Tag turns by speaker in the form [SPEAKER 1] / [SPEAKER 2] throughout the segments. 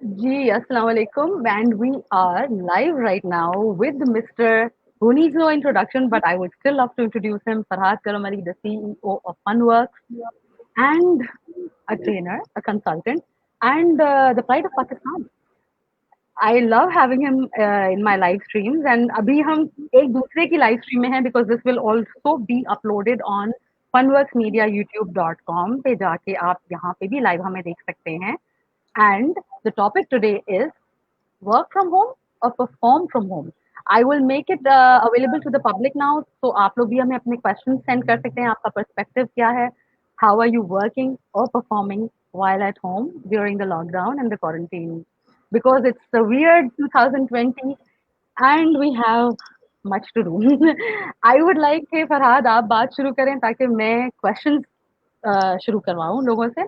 [SPEAKER 1] Ji, Assalamu alaikum, and we are live right now with Mr. who needs no introduction, but I would still love to introduce him, Farhad Karam Ali, the CEO of Funworks, and a trainer, a consultant, and the pride of Pakistan. I love having him in my live streams, and अभी हम एक दूसरे की live stream में हैं because this will also be uploaded on funworksmediayoutube.com पे जाके आप यहाँ पे भी live हमें देख सकते हैं. And the topic today is work from home or perform from home. I will make it available to the public now. So आप लोग भी हमें अपने questions send कर सकते हैं. आपका perspective क्या है? How are you working or performing while at home during the lockdown and the quarantine? Because it's the weird 2020 and we have much to do. I would like कि फरहाद आप बात शुरू करें ताकि मैं questions शुरू करवाऊं लोगों से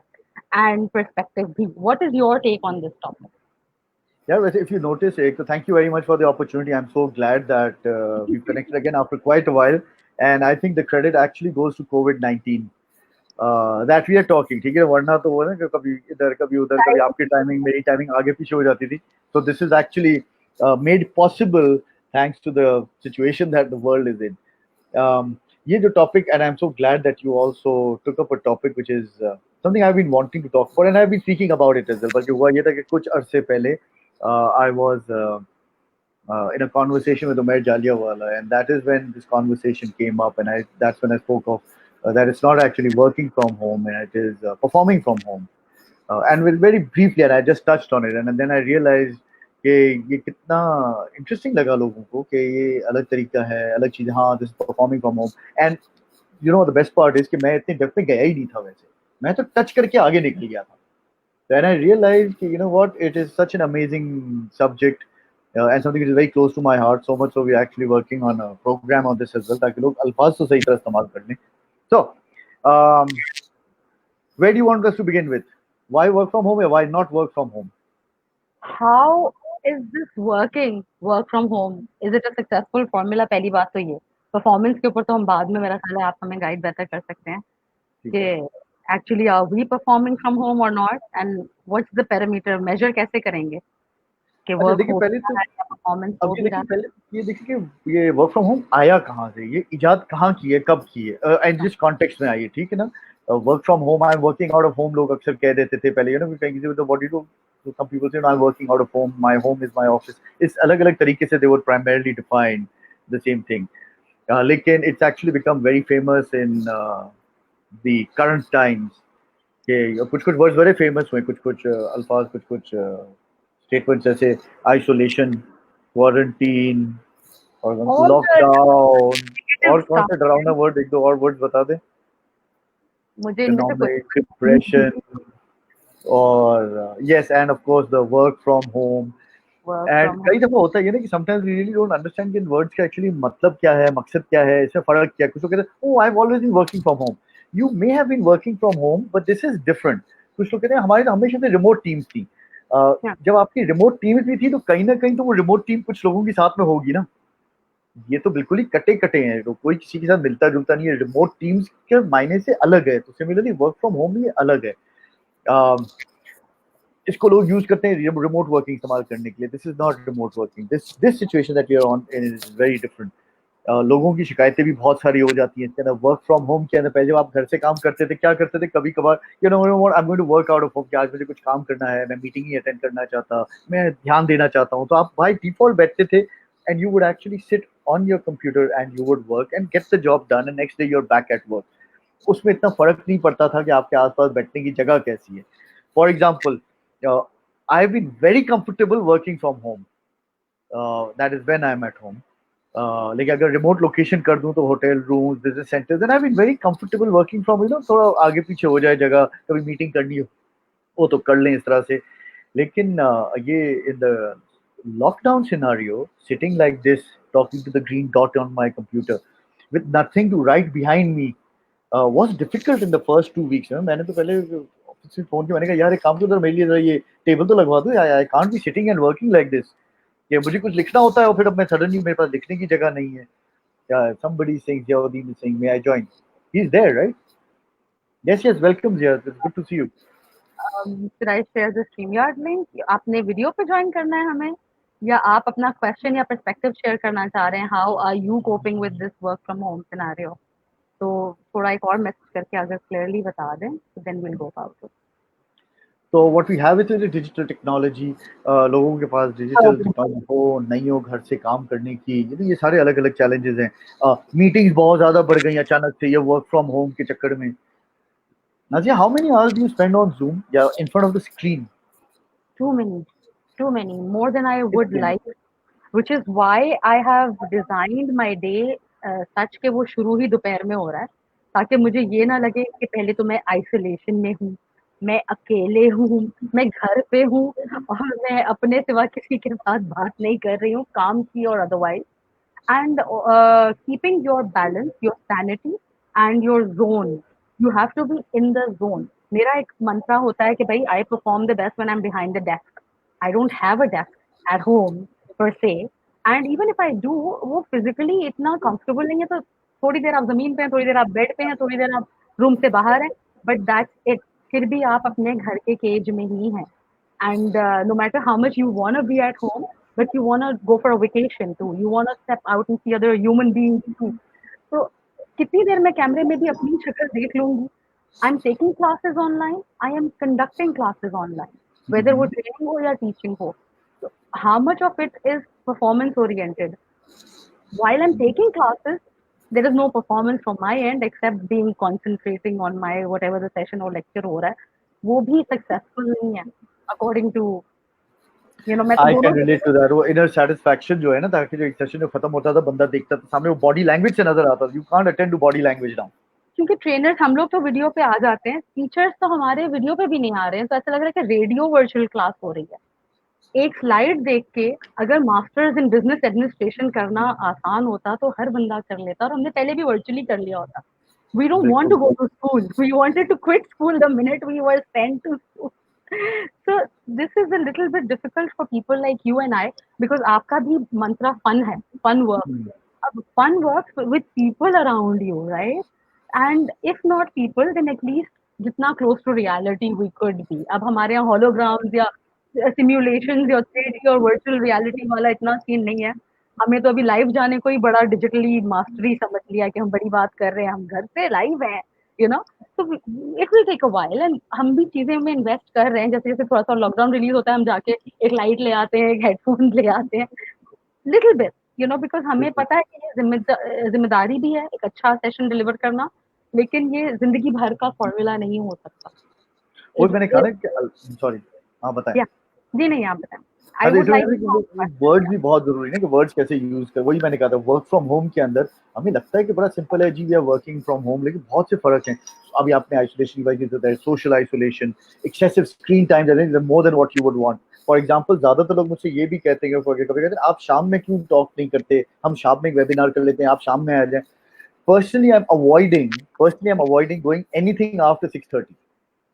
[SPEAKER 1] and perspective भी. What is your take on this topic?
[SPEAKER 2] Yeah, well, if you notice, Ek, so thank you very much for the opportunity. I'm so glad that we've connected again after quite a while. And I think the credit actually goes to COVID-19 that we are talking. ठीक है, वरना तो वो ना कि कभी इधर कभी उधर कभी आपकी टाइमिंग मेरी टाइमिंग आगे पीछे हो जाती थी. So this is actually made possible thanks to the situation that the world is in. ये जो topic, and I'm so glad that you also took up a topic which is something I've been wanting to talk about and I've been thinking about it as well. बल्कि हुआ ये था कि कुछ अरसे पहले I was in a conversation with Umair Jaliawala, and that is when this conversation came up, and that's when I spoke of that it's not actually working from home, and it is performing from home. And very briefly, and I just touched on it, and then I realized कि ये कितना interesting लगा लोगों को कि ये अलग तरीका है, अलग चीज़. हाँ, this performing from home. And you know the best part is कि मैं इतनी डेप्थ में गया ही नहीं था वैसे. मैं तो टच करके आगे निकल गया था. Then I realized, you know what, it is such an amazing subject and something which is very close to my heart. So much so we're actually working on a program on this as well, ताकि लोग अल्फाज तो सही तरह इस्तेमाल कर लें. So, um, where do you want us to begin with? Why work from home or why not work from home?
[SPEAKER 1] How is this working? Work from home. Is it a successful formula? पहली बात तो ये. Performance के ऊपर तो हम बाद में मेरा ख्याल है आप हमें गाइड बेहतर कर सकते हैं
[SPEAKER 2] ठीक है.
[SPEAKER 1] कि actually are we performing from home or not and what's the parameter measure कैसे करेंगे कि
[SPEAKER 2] अच्छा
[SPEAKER 1] work
[SPEAKER 2] देखिए,
[SPEAKER 1] हो
[SPEAKER 2] पहले
[SPEAKER 1] भी
[SPEAKER 2] तो
[SPEAKER 1] रहा है या performance
[SPEAKER 2] अब
[SPEAKER 1] हो
[SPEAKER 2] ये
[SPEAKER 1] भी
[SPEAKER 2] देखिए,
[SPEAKER 1] रहा है.
[SPEAKER 2] पहले ये देखिए कि ये वर्क फ्रॉम होम आया कहाँ से, ये इजाद कहाँ की है, कब की है, एंड जिस कॉन्टेक्स्ट में आई है. ठीक है ना. Work from home, I am working out of home लोग अक्सर कह देते थे पहले. यू नो कहीं किसी को what you do, some people से I am working out of home, my home is my office. इस अलग अलग तरीके से they were primarily defined the same thing. लेकिन it's actually become very famous in the current times के कुछ कुछ वर्ड्स बड़े फेमस हुए, कुछ कुछ अल्फाज, कुछ कुछ स्टेटमेंट्स जैसे आइसोलेशन, क्वारंटीन और
[SPEAKER 1] All the
[SPEAKER 2] लॉकडाउन.
[SPEAKER 1] negative
[SPEAKER 2] और कौन
[SPEAKER 1] stuff
[SPEAKER 2] से डरावना वर्ड, एक दो और वर्ड्स बता दे.
[SPEAKER 1] मुझे इनमें से कुछ
[SPEAKER 2] इकोनॉमिक डिप्रेशन और yes, and of course the work from home.
[SPEAKER 1] work
[SPEAKER 2] and
[SPEAKER 1] from
[SPEAKER 2] कई
[SPEAKER 1] home.
[SPEAKER 2] दफा होता है ये ना कि sometimes we really don't understand कि इन वर्ड्स का एक्चुअली मतलब क्या है, मकसद क्या है, इसमें फर्क क्या है. कुछ लोग कहते हैं oh I have always been working from home. You may have been working from home but this is different. कुछ लोग कहते हैं हमारी तो हमेशा से रिमोट टीम्स थी.
[SPEAKER 1] Yeah.
[SPEAKER 2] जब आपकी रिमोट टीम्स भी थी तो कहीं ना कहीं तो वो रिमोट टीम कुछ लोगों के साथ में होगी ना. ये तो बिल्कुल ही कटे कटे हैं, तो कोई किसी के साथ मिलता जुलता नहीं है. रिमोट टीम्स के मायने से अलग है, तो सिमिलरली वर्क फ्रॉम होम ये अलग है. अम, इसको लोग यूज करते हैं रिमोट वर्किंग इस्तेमाल करने के लिए. This is not remote working. This situation that you are on is very different. लोगों की शिकायतें भी बहुत सारी हो जाती हैं इसके अंदर. वर्क फ्रॉम होम के अंदर पहले जब आप घर से काम करते थे, क्या करते थे, कभी कभार you no I am going to work out of home, कि आज मुझे कुछ काम करना है, मैं मीटिंग ही अटेंड करना चाहता, मैं ध्यान देना चाहता हूँ, तो आप भाई डिफॉल्ट बैठते थे and you would actually sit on your computer and you would work and get the job done and next day you are back at work. उसमें इतना फर्क नहीं पड़ता था कि आपके आसपास बैठने की जगह कैसी है. For example, I have been very comfortable working from home. That is when I am at home. लेकिन अगर रिमोट लोकेशन कर दूं तो hotel rooms, business centres, and I been very comfortable working from, you know थोड़ा आगे पीछे हो जाए जगह, कभी मीटिंग करनी हो वो तो कर लें इस तरह से. लेकिन ये in the lockdown scenario, sitting like this, talking to the green dot on my computer with nothing to write behind me was difficult in the first 2 weeks. मैंने तो पहले ऑफिस से फोन किया, मैंने कहा यार एक काम तो उधर मेरे लिए जरा ये टेबल तो लगवा दो, I can't be sitting and working like this. ये मुझे कुछ लिखना होता है और फिर अब मैं सडनली मेरे पास लिखने की जगह नहीं है. Yeah, somebody is saying, Ziauddin is saying, may I join? He's there, right? Yes, yes, welcome, Ziad. It's good to see you.
[SPEAKER 1] should I share the StreamYard link? आपने वीडियो पे ज्वाइन करना है हमें, या आप अपना क्वेश्चन या perspective share करना चाह रहे हैं? How are you coping with this work from home scenario? तो थोड़ा एक और मैसेज करके अगर क्लियरली बता दें, तो then will go about it.
[SPEAKER 2] तो what we have is digital technology. लोगों के पास डिजिटल टेक्नोलॉजी हो नहीं हो, घर से काम करने की, ये सारे अलग अलग चैलेंजेस हैं। मीटिंग्स बहुत ज्यादा बढ़ गई अचानक से ये वर्क फ्रॉम होम के चक्कर में। Nazia, how many hours do you spend on Zoom या in front of the screen?
[SPEAKER 1] Too many, too many, more than I would
[SPEAKER 2] कितने?
[SPEAKER 1] like, which is why I have designed my day सच के वो शुरू ही दोपहर में हो रहा है, ताकि मुझे ये ना लगे कि पहले तो मैं आइसोलेशन में हूँ, मैं अकेले हूँ, मैं घर पे हूँ और मैं अपने सिवा किसी के साथ बात नहीं कर रही हूँ, काम की और otherwise. And keeping your balance, your sanity and your zone. You have to be in the zone. मेरा एक मंत्रा होता है कि भाई I perform the best when I'm behind the desk. I don't have a desk at home per se. And even if I do, वो physically इतना comfortable नहीं है, तो थोड़ी देर आप जमीन पे हैं, थोड़ी देर आप बेड पे हैं, थोड़ी देर आप रूम से बाहर हैं, but that's it. फिर भी आप अपने घर के केज में ही हैं. And no matter how much you want to be at home, but you want to go for a vacation too, you want to step out and see other human beings too. So कितनी देर मैं कैमरे में भी अपनी शक्ल देख लूंगी? I'm taking classes online, I am conducting classes online, whether वो training हो या teaching हो. So how much of it is performance oriented? While I'm taking classes, there is no performance from my end except being concentrating on my whatever the session or lecture हो रहा है, वो भी successful नहीं है according to मैं तो
[SPEAKER 2] आई
[SPEAKER 1] दोनों
[SPEAKER 2] कैन रिलेट टू दैट। वो इनर सेटिस्फैक्शन जो है ना, ताकि जो एक सेशन जो खत्म होता था, बंदा देखता था सामने, वो बॉडी लैंग्वेज से नजर आता था। You can't attend to body language now.
[SPEAKER 1] क्योंकि ट्रेनर्स हम लोग तो वीडियो पे आ जाते हैं, टीचर्स तो हमारे वीडियो पे भी नहीं आ रहे हैं, तो ऐसा लग रहा है कि रेडियो वर्चुअल क्लास हो रही है। एक स्लाइड देख के अगर मास्टर्स इन बिजनेस एडमिनिस्ट्रेशन करना आसान होता तो हर बंदा कर लेता, और हमने पहले भी वर्चुअली कर लिया होता। We don't want to
[SPEAKER 2] बिल्कुल।
[SPEAKER 1] go to school. We wanted to quit school the minute we were sent to school. So this is a little bit difficult for people like you and I, because आपका भी मंत्रा fun है, fun work. अब fun works with people around you, right? And if not people, then at least जितना close to reality we could be. अब हमारे यहाँ holograms या simulations या 3D और virtual reality वाला इतना सीन नहीं है। हमें तो अभी लाइव जाने को ही बड़ा डिजिटली मास्टरी समझ लिया कि हम बड़ी बात कर रहे हैं, हम घर पे लाइव हैं, तो it will take a while, and हम भी चीजें में इन्वेस्ट कर रहे हैं। जैसे जैसे थोड़ा सा लॉकडाउन रिलीज होता है, हम जाके एक लाइट ले आते हैं, एक हेडफोन ले आते हैं, लिटिल बिट, बिकॉज हमें पता है कि ये जिम्मेदारी भी है एक अच्छा सेशन डिलीवर करना, लेकिन ये जिंदगी भर का फॉर्मूला नहीं हो सकता।
[SPEAKER 2] वो मैंने कहा ना, सॉरी, हाँ बताएं।
[SPEAKER 1] जी नहीं, आप बताएं। आई
[SPEAKER 2] अरे
[SPEAKER 1] वुड लाइक
[SPEAKER 2] वर्ड्स भी बहुत जरूरी है कि वर्ड्स कैसे यूज कर। वही मैंने कहा था, वर्क फ्रॉम होम के अंदर हमें लगता है कि बड़ा सिंपल है जी, we are working from home, लेकिन बहुत से फर्क हैं। अभी आपने आइसोलेशन की बात की, social isolation, excessive screen time, more than what you would want. For example, ज्यादातर लोग मुझसे ये भी कहते हैं, कभी कहते हैं आप शाम में क्यों टॉक नहीं करते, हम शाम में एक वेबिनार कर लेते हैं, आप शाम में आ जाए। Personally, I'm avoiding doing anything after 6:30.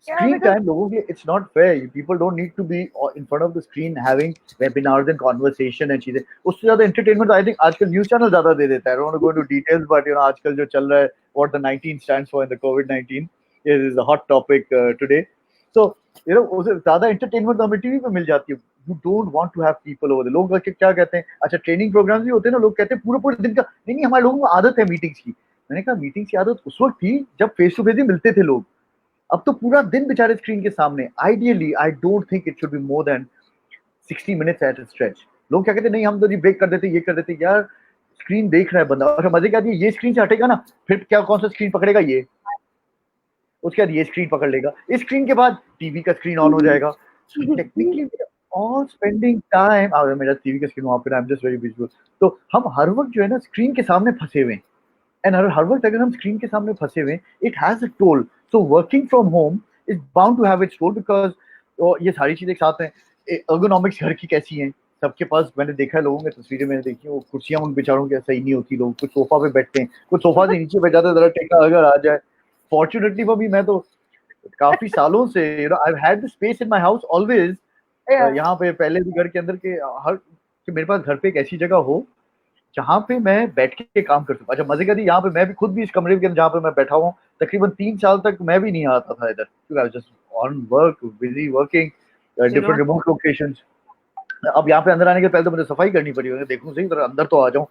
[SPEAKER 2] Screen time, लोगों के, it's not fair. People don't need to be in front of the screen having webinars and conversation and चीजें। उससे ज्यादा entertainment I think आजकल न्यूज चैनल ज्यादा दे देता है। I don't want to go into details, but आजकल जो चल रहा है, what the 19 stands for in the COVID-19 is a hot topic today. So उससे ज्यादा entertainment तो हमें टीवी पे मिल जाती है। You don't want to have people over there. लोग क्या कहते हैं, अच्छा ट्रेनिंग प्रोग्राम्स भी होते हैं ना, लोग कहते हैं पूरे पूरे दिन का, नहीं हमारे लोगों को आदत है मीटिंग्स की। मैंने कहा मीटिंग्स की आदत उस वक्त थी जब फेस टू फेस ही मिलते थे लोग, अब तो पूरा दिन बेचारे स्क्रीन के सामने। Ideally I don't think it should be more than 60 minutes at a stretch. लोग क्या कहते हैं, नहीं हम तो ब्रेक कर देते, ये कर देते। यार स्क्रीन देख रहा है बंदा, और मजे क्या है, ये स्क्रीन से हटेगा ना, फिर क्या कौन सा स्क्रीन पकड़ेगा, ये उसके बाद ये स्क्रीन पकड़ लेगा, इस स्क्रीन के बाद टीवी का स्क्रीन ऑन हो जाएगा। टेक्निकली ऑल स्पेंडिंग टाइम, मेरा टीवी का स्क्रीन वहां पे, I am just very visual. तो हम हर वक्त जो है ना स्क्रीन के सामने फंसे हुए हैं, एंड हर वक्त अगर हम स्क्रीन के सामने फंसे हुए, it has a toll. So working from home is bound to have its toll, because ये सारी चीजें एक साथ हैं। एर्गोनॉमिक्स घर की कैसी हैं, सबके पास मैंने देखा है, लोगों की तस्वीरें मैंने देखी, वो कुर्सियां उन बेचारों की सही नहीं होती, लोग कुछ सोफा पे बैठते हैं, कुछ सोफा से नीचे बैठ जाते हैं, जरा टेका अगर आ जाए। फॉर्चुनेटली फॉर मी, मैं तो काफी सालों से I had the space in my house always, यहाँ पे पहले भी घर के अंदर के हर, कि मेरे पास घर पे एक ऐसी जगह हो जहाँ पे मैं बैठ के काम कर सकूं। अच्छा मजे का, यहाँ पे मैं भी खुद भी इस कमरे के अंदर जहाँ पे मैं बैठा हुआ हूँ, तकरीबन 3 साल तक मैं भी नहीं आता था इधर, क्योंकि I was just on work, busy working, different remote locations. अब यहाँ पे अंदर आने के पहले तो मुझे सफाई करनी पड़ी, मैं देखूं सही जरा अंदर तो आ जाऊं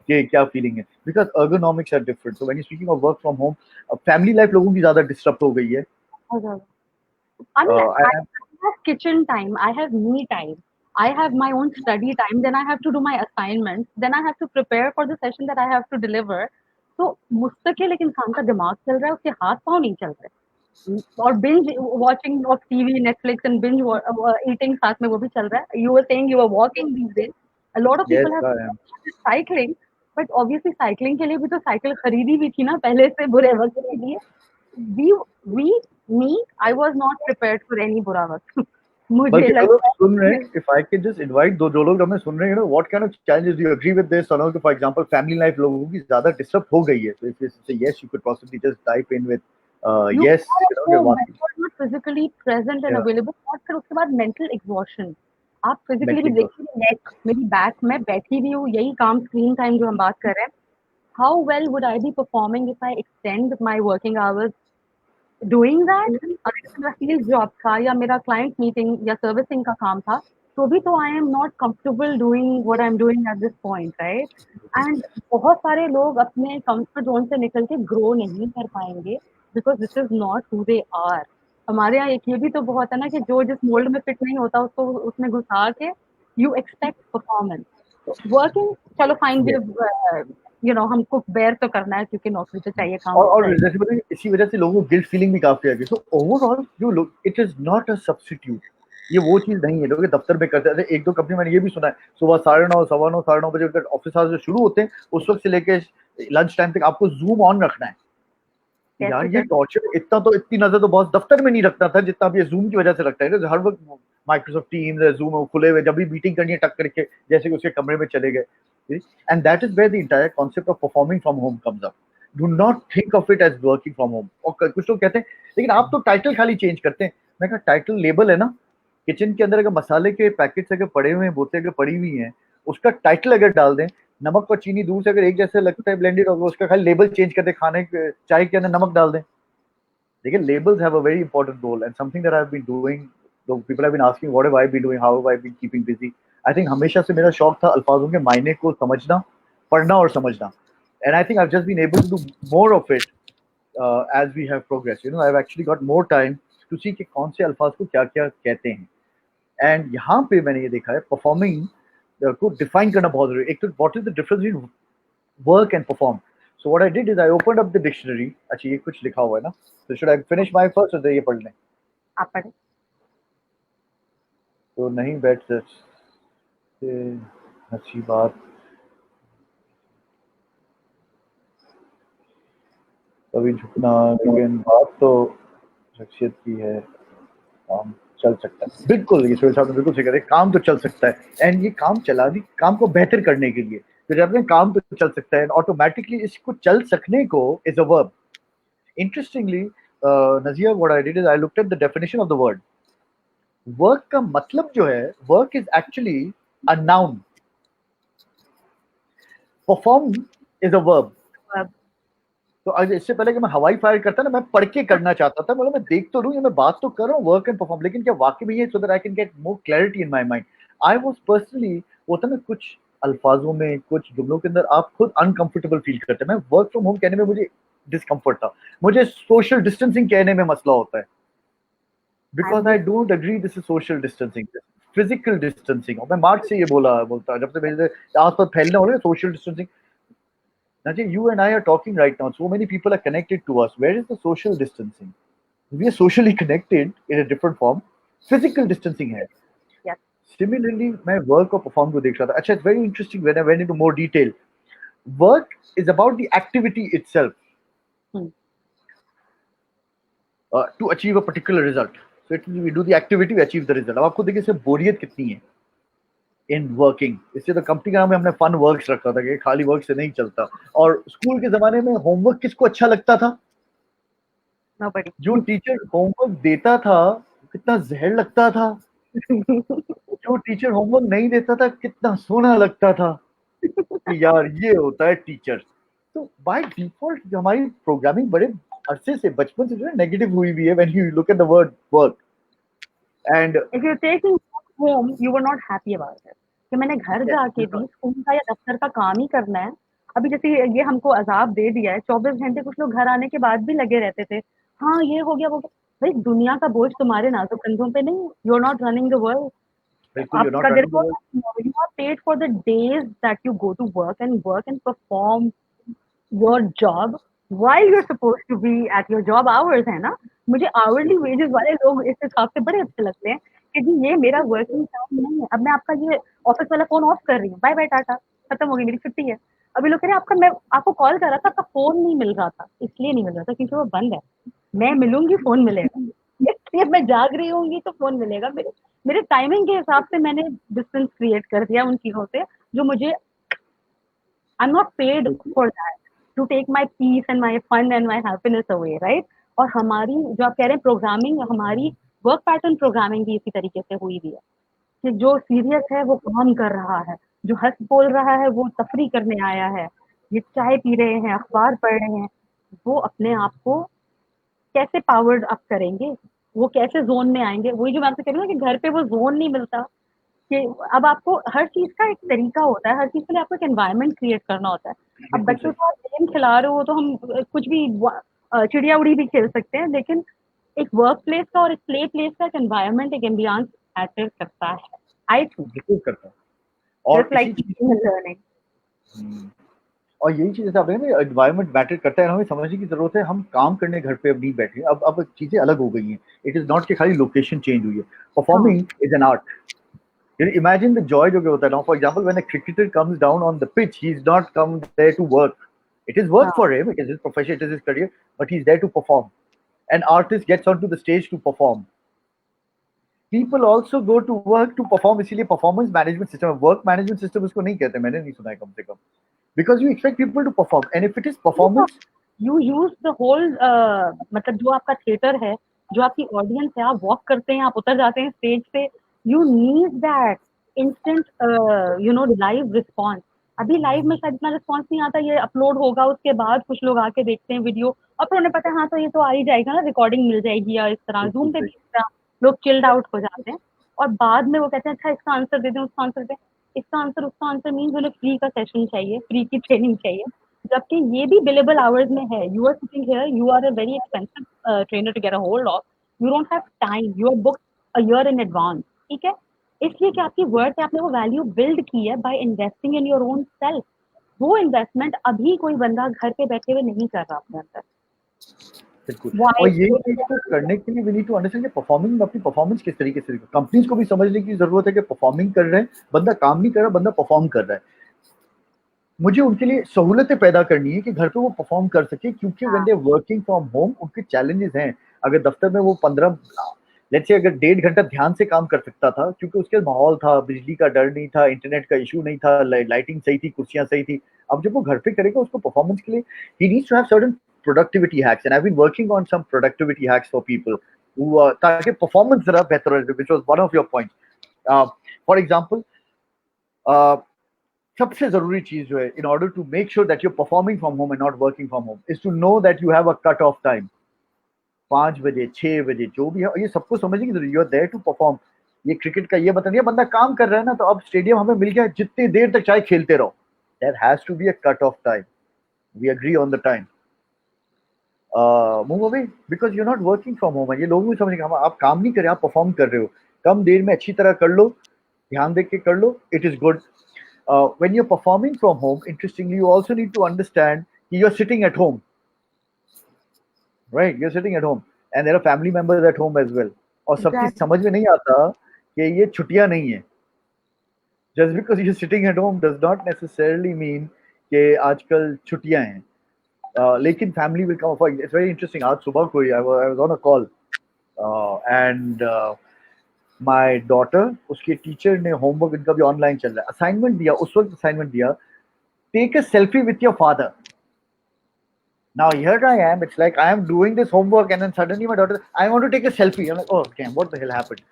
[SPEAKER 2] कि क्या फीलिंग है, because ergonomics are different. So when you speaking of work from home, family life लोगों की ज्यादा डिस्टर्ब हो गई है।
[SPEAKER 1] I mean, I
[SPEAKER 2] I-
[SPEAKER 1] have kitchen time, I have me time, I have my own study time, then I have to do my assignments, then I have to prepare for the session that I have to deliver. तो मुस्तकिल एक इंसान का दिमाग चल रहा है, उसके हाथ पाँव नहीं चल रहे। और binge watching of TV, Netflix and binge eating साथ में वो भी चल रहा है। You were saying you were walking these days. A lot of
[SPEAKER 2] yes,
[SPEAKER 1] people have
[SPEAKER 2] I am.
[SPEAKER 1] started cycling, but obviously cycling के लिए भी तो साइकिल खरीदी भी थी ना पहले से बुरे वक्त के लिए। we we me I was not prepared for any बुरा वक्त मुझे
[SPEAKER 2] बल्कि जो लोग
[SPEAKER 1] लगता
[SPEAKER 2] सुन रहे
[SPEAKER 1] है
[SPEAKER 2] हैं, if I can just invite दो जो लोग हमें सुन रहे हैं, what kind of challenges do you agree with this, और फॉर एग्जांपल फैमिली लाइफ लोगों की ज्यादा डिस्टर्ब हो गई है, तो if you say yes you could possibly just type in with
[SPEAKER 1] you
[SPEAKER 2] yes,
[SPEAKER 1] are at
[SPEAKER 2] कि
[SPEAKER 1] home but
[SPEAKER 2] वाकई
[SPEAKER 1] you are not physically present and available और फिर उसके बाद mental exhaustion आप physically भी
[SPEAKER 2] मेंटली
[SPEAKER 1] देखिए neck मेरी back मैं बैठी भी हूँ यही काम screen time जो हम बात कर रहे हैं how well would I be performing if I extend my working hours doing that अगर मेरा सेल्स जॉब था या मेरा क्लाइंट मीटिंग या सर्विसिंग का काम था तो भी तो I am not comfortable doing what I am doing at this point right and बहुत सारे लोग अपने कंफर्ट जोन से निकल के ग्रो नहीं कर पाएंगे because this is not who they are हमारे यहाँ एक ये भी तो बहुत है ना कि जो जिस मोल्ड में फिट नहीं होता उसको उसमें घुसा के यू एक्सपेक्ट परफॉर्मेंस वर्किंग चलो फाइन भी यू नो हमको बेयर तो करना है क्योंकि नौकरी तो चाहिए काम तो
[SPEAKER 2] और
[SPEAKER 1] चाहिए
[SPEAKER 2] जैसे पता है, इसी वजह से लोगों को गिल्ट फीलिंग भी काफी आ गई। सो ओवरऑल जो लोग, it is not a substitute, ये वो चीज नहीं है। लोग दफ्तर में करते हैं, एक दो कंपनी मैंने ये भी सुना है, सुबह 9:30 9:15 9:30 बजे ऑफिस आवर्स जो शुरू होते हैं उस वक्त से लेके लंच टाइम तक आपको जूम ऑन रखना है। यार ये टॉर्चर, इतना तो इतनी नजर तो बॉस दफ्तर में नहीं रखता था जितना अब ये जूम की वजह से रखता है। हर वक्त माइक्रोसॉफ्ट टीम्स है, जूम खुले हुए, जब भी मीटिंग करनी है टक करके जैसे कि उसके कमरे में चले गए। And that is where the entire concept of performing from home comes up. Do not think of it as working from home. और कुछ लोग कहते हैं लेकिन आप तो टाइटल खाली चेंज करते हैं। मैं कहा टाइटल लेबल है ना, किचन के अंदर अगर मसाले के पैकेट्स अगर पड़े हुए हैं, बोतलें अगर पड़ी हुई हैं, उसका टाइटल अगर डाल दें, नमक और चीनी दूर से अगर एक जैसे लगता है ब्लेंडेड होगा, उसका खाली लेबल चेंज कर दे, खाने चाय के अंदर नमक डाल दें। देखिए labels have a very important role and something that I've been doing, though people have been asking what have I been doing, how have I been keeping busy, I think हमेशा से मेरा शौक था अल्फाजों के मायने को समझना, पढ़ना और समझना, and I think I've just been able to do more of it as we have progressed. You know, I've actually got more time to see कि कौन से अल्फाज को क्या क्या कहते हैं। एंड यहाँ पे मैंने ये देखा है परफॉर्मिंग को डिफाइन करना बहुत जरूरी है। एक तो what is the difference between work and perform. So what I did is I opened up the dictionary. अच्छा ये कुछ लिखा हुआ है ना, तो should I finish my first और ये पढ़ लें?
[SPEAKER 1] आप पढ़े
[SPEAKER 2] तो नहीं बैठ सकते, अच्छी बात। कभी झुकना, लेकिन बात तो शख्सियत की है, काम चल सकता है। बिल्कुल, ये सोहेल साहब ने बिल्कुल सही कहा है, काम तो चल सकता है। एंड ये काम चला दी काम को बेहतर करने के लिए, तो जब अपने काम तो चल सकता है ऑटोमेटिकली इसको चल सकने को is a verb. Interestingly nausea, what I did is I looked at the definition of the word. Work का मतलब जो है, work is actually a noun, perform is a verb. तो आज इससे पहले कि मैं हवाई फायर करता ना, मैं पढ़ के करना चाहता था, मतलब मैं देख तो लूं, ये मैं बात तो कर रहा हूँ वर्क एंड परफॉर्म, लेकिन क्या वाकई में ये so that I can get more clarity in my mind. I was personally, होता ना कुछ अल्फाजों में, कुछ जुमलों के अंदर आप खुद अनकंफर्टेबल फील करते हैं। मैं वर्क फ्रॉम होम कहने में मुझे डिस्कम्फर्ट था, मुझे सोशल डिस्टेंसिंग कहने में मसला होता है, because I don't agree this is social distancing, physical distancing. और मैं मार्च से ये बोलता जब से मेरे आस पास फैलने वाले social distancing. Najee, you and I are talking right now. So many people are connected to us. Where is the social distancing? We are socially connected in a different form. Physical distancing है.
[SPEAKER 1] Yes.
[SPEAKER 2] Similarly, मैं work और perform को देख रहा था. अच्छा, it's very interesting when I went into more detail. Work is about the activity itself to achieve a particular result. So we do the activity, we achieve the result. अब आपको देखिए इससे बोरियत कितनी है इन वर्किंग। इससे तो company का नाम हमने फन वर्क्स रखा था कि खाली वर्क से नहीं चलता। और स्कूल के जमाने में होमवर्क किसको अच्छा लगता था?
[SPEAKER 1] Nobody.
[SPEAKER 2] जो टीचर होमवर्क देता था कितना जहर लगता था, जो टीचर होमवर्क नहीं देता था कितना सोना लगता था कि यार ये होता है टीचर। तो बाय डिफॉल्ट हमारी प्रोग्रामिंग बड़े अरसे से बचपन से जो है नेगेटिव हुई भी है when you look at the word work and
[SPEAKER 1] If you're taking home, you were not happy about it. कि मैंने घर जाके भी स्कूल का या दफ्तर का काम ही करना है। अभी जैसे ये हमको अज़ाब दे दिया है, 24 घंटे कुछ लोग घर आने के बाद भी लगे रहते थे। हाँ, ये हो गया, वो हो गया। भाई दुनिया का बोझ तुम्हारे नाज़ुक कंधों पे नहीं, you are not running the world.
[SPEAKER 2] बिल्कुल यू
[SPEAKER 1] आपका
[SPEAKER 2] नॉट रनिंग द
[SPEAKER 1] देखो,
[SPEAKER 2] world
[SPEAKER 1] you are paid for the days that you go to work and perform your job while you're supposed to be at your job hours, है ना? मुझे hourly
[SPEAKER 2] बिल्कुल
[SPEAKER 1] wages वाले लोग इस हिसाब से बड़े अच्छे लगते हैं कि जी ये मेरा वर्किंग टाइम नहीं है। अब मैं आपका ये ऑफिस वाला फ़ोन ऑफ कर रही हूँ, बाय बाय टाटा, खत्म हो गई मेरी छुट्टी है। अभी लोग कह रहे हैं आपका मैं आपको कॉल कर रहा था, आपका फ़ोन नहीं मिल रहा था, इसलिए नहीं मिल रहा था क्योंकि वो बंद है। मैं मिलूँगी, फ़ोन मिलेगा। इसलिए मैं जाग रही होंगी तो फ़ोन मिलेगा। मेरे मेरे टाइमिंग के हिसाब से मैंने डिस्टेंस क्रिएट कर दिया उन चीज़ों से जो मुझे I'm not paid
[SPEAKER 2] बिल्कुल
[SPEAKER 1] for that to take my peace and my fun and my happiness away, right? और हमारी जो आप कह रहे हैं प्रोग्रामिंग, हमारी वर्क पैटर्न प्रोग्रामिंग भी इसी तरीके से हुई भी है कि जो सीरियस है वो काम कर रहा है, जो हंस बोल रहा है वो तफरी करने आया है, ये चाय पी रहे हैं, अखबार पढ़ रहे हैं, वो अपने आप को कैसे पावर्ड अप करेंगे, वो कैसे जोन में आएंगे। वही जो मैं आपसे कह रही हूँ ना कि घर पे वो जोन नहीं मिलता कि अब आपको हर चीज़ का एक तरीका होता है, हर चीज़ के लिए आपको एक एनवायरनमेंट क्रिएट करना होता है। अब
[SPEAKER 2] बिल्कुल
[SPEAKER 1] बच्चों
[SPEAKER 2] सही
[SPEAKER 1] को आप गेम खिला रहे हो तो हम कुछ भी चिड़िया-उड़ी भी खेल सकते हैं, लेकिन एक वर्क प्लेस का और एक प्ले प्लेस का एक एनवायरनमेंट, एक एम्बियंस मैटर करता है। आई थिंक
[SPEAKER 2] बिल्कुल करता है और
[SPEAKER 1] जस्ट लाइक
[SPEAKER 2] इसी चीज
[SPEAKER 1] टीचिंग एंड लर्निंग।
[SPEAKER 2] हम्म, और यही चीज़ जैसे आप देख रहे हैं एनवायरनमेंट मैटर करता है हमें समझने की जरूरत है हम काम करने घर पे अब नहीं बैठे अब चीजें अलग हो गई हैं इट इज नॉट कि खाली लोकेशन चेंज हुई है
[SPEAKER 1] हाँ,
[SPEAKER 2] performing is an art imagine the joy जो होता है now for example when a cricketer comes down on the pitch he's not come there to work it is work
[SPEAKER 1] हाँ,
[SPEAKER 2] for him it is his profession it is his career but he's there to perform an artist gets onto the stage to perform people also go to work to perform इसीलिए performance management system work management system उसको नहीं कहते मैंने नहीं सुना है कम से कम because you expect people to perform and if it is performance
[SPEAKER 1] you use the whole मतलब जो आपका थिएटर है, जो आपकी ऑडियंस है, आप वॉक करते हैं, आप उतर जाते हैं स्टेज पे, you need that instant live response. अभी लाइव में शायद इतना रिस्पॉन्स नहीं आता, ये अपलोड होगा उसके बाद कुछ लोग आके देखते हैं वीडियो और फिर उन्हें पता है हाँ तो ये तो आ ही जाएगा ना, रिकॉर्डिंग मिल जाएगी या इस तरह
[SPEAKER 2] बिल्कुल
[SPEAKER 1] ज़ूम पे भी
[SPEAKER 2] सही
[SPEAKER 1] इस तरह लोग चिल्ड आउट हो जाते हैं और बाद में वो कहते हैं अच्छा इसका आंसर दे दें, उसका आंसर दें, इसका आंसर उसका आंसर मीन्स उन्हें फ्री का सेशन चाहिए, फ्री की ट्रेनिंग चाहिए। जबकि ये भी बिलेबल आवर्स में है। You are sitting here, you are a very expensive trainer to get a hold of, you don't have time, you are booked a year in advance, ठीक है? इसलिए कि आपकी वर्थ है, आपने वो वैल्यू बिल्ड की है by investing in your own self. वो इन्वेस्टमेंट अभी कोई बंदा घर पे बैठे हुए नहीं कर रहा अपने अंदर।
[SPEAKER 2] बिल्कुल और
[SPEAKER 1] व्हाई?
[SPEAKER 2] यही चीज को करने के लिए वी नीड टू अंडरस्टैंड कि परफॉर्मिंग अपनी परफॉर्मेंस किस तरीके से कंपनीज को भी समझने की जरूरत है कि परफॉर्मिंग कर रहे हैं बंदा काम नहीं कर रहा बंदा परफॉर्म कर रहा है मुझे उनके लिए सहूलतें पैदा करनी है कि घर पे वो परफॉर्म कर सके क्योंकि व्हेन
[SPEAKER 1] हाँ,
[SPEAKER 2] दे वर्किंग फ्रॉम होम उनके चैलेंजेस हैं अगर दफ्तर में वो 15 लेट्स से अगर 1.5 घंटा ध्यान से काम कर सकता था क्योंकि उसके माहौल था बिजली का डर नहीं था इंटरनेट का इशू नहीं था लाइटिंग सही थी कुर्सियां सही थी अब जब वो घर पे करेगा उसको परफॉर्मेंस के लिए he needs to have certain productivity hacks and I been working on some productivity hacks for people ताकि परफॉर्मेंस जरा बेहतर हो which was one of your points for example सबसे जरूरी चीज जो है in order to make sure that you performing from home and not working from home is to know that you have a cut off time 5 बजे 6 बजे जो भी है ये सबको समझने की जरूरत you are there to perform ये क्रिकेट का ये बता दिया बंदा काम कर रहा है ना तो अब स्टेडियम हमें मिल गया जितनी देर तक चाहे खेलते रहो there has to be a cut off time we agree on the time move away because you are not working from home ये लोग भी समझेंगे हम आप काम नहीं कर रहे आप परफॉर्म कर रहे हो कम देर में अच्छी तरह कर लो ध्यान देख के कर लो it is good when you're performing from home, interestingly, you also need to understand you're sitting at home, right? You're sitting at home, and there are family members at home as well. और सबकी
[SPEAKER 1] exactly.
[SPEAKER 2] समझ में नहीं आता कि ये छुट्टियां नहीं है. Just because you're sitting at home does not necessarily mean कि आजकल छुट्टियां हैं. लेकिन family will come. It's very interesting. आज सुबह कोई I was on a call, and my daughter उसके टीचर ने होमवर्क इनका भी ऑनलाइन चल रहा है असाइनमेंट दिया उस वक्त असाइनमेंट दिया take a selfie with your father now here I am it's like I am doing this homework and then suddenly my daughter I want to take a selfie I'm like oh damn what the hell happened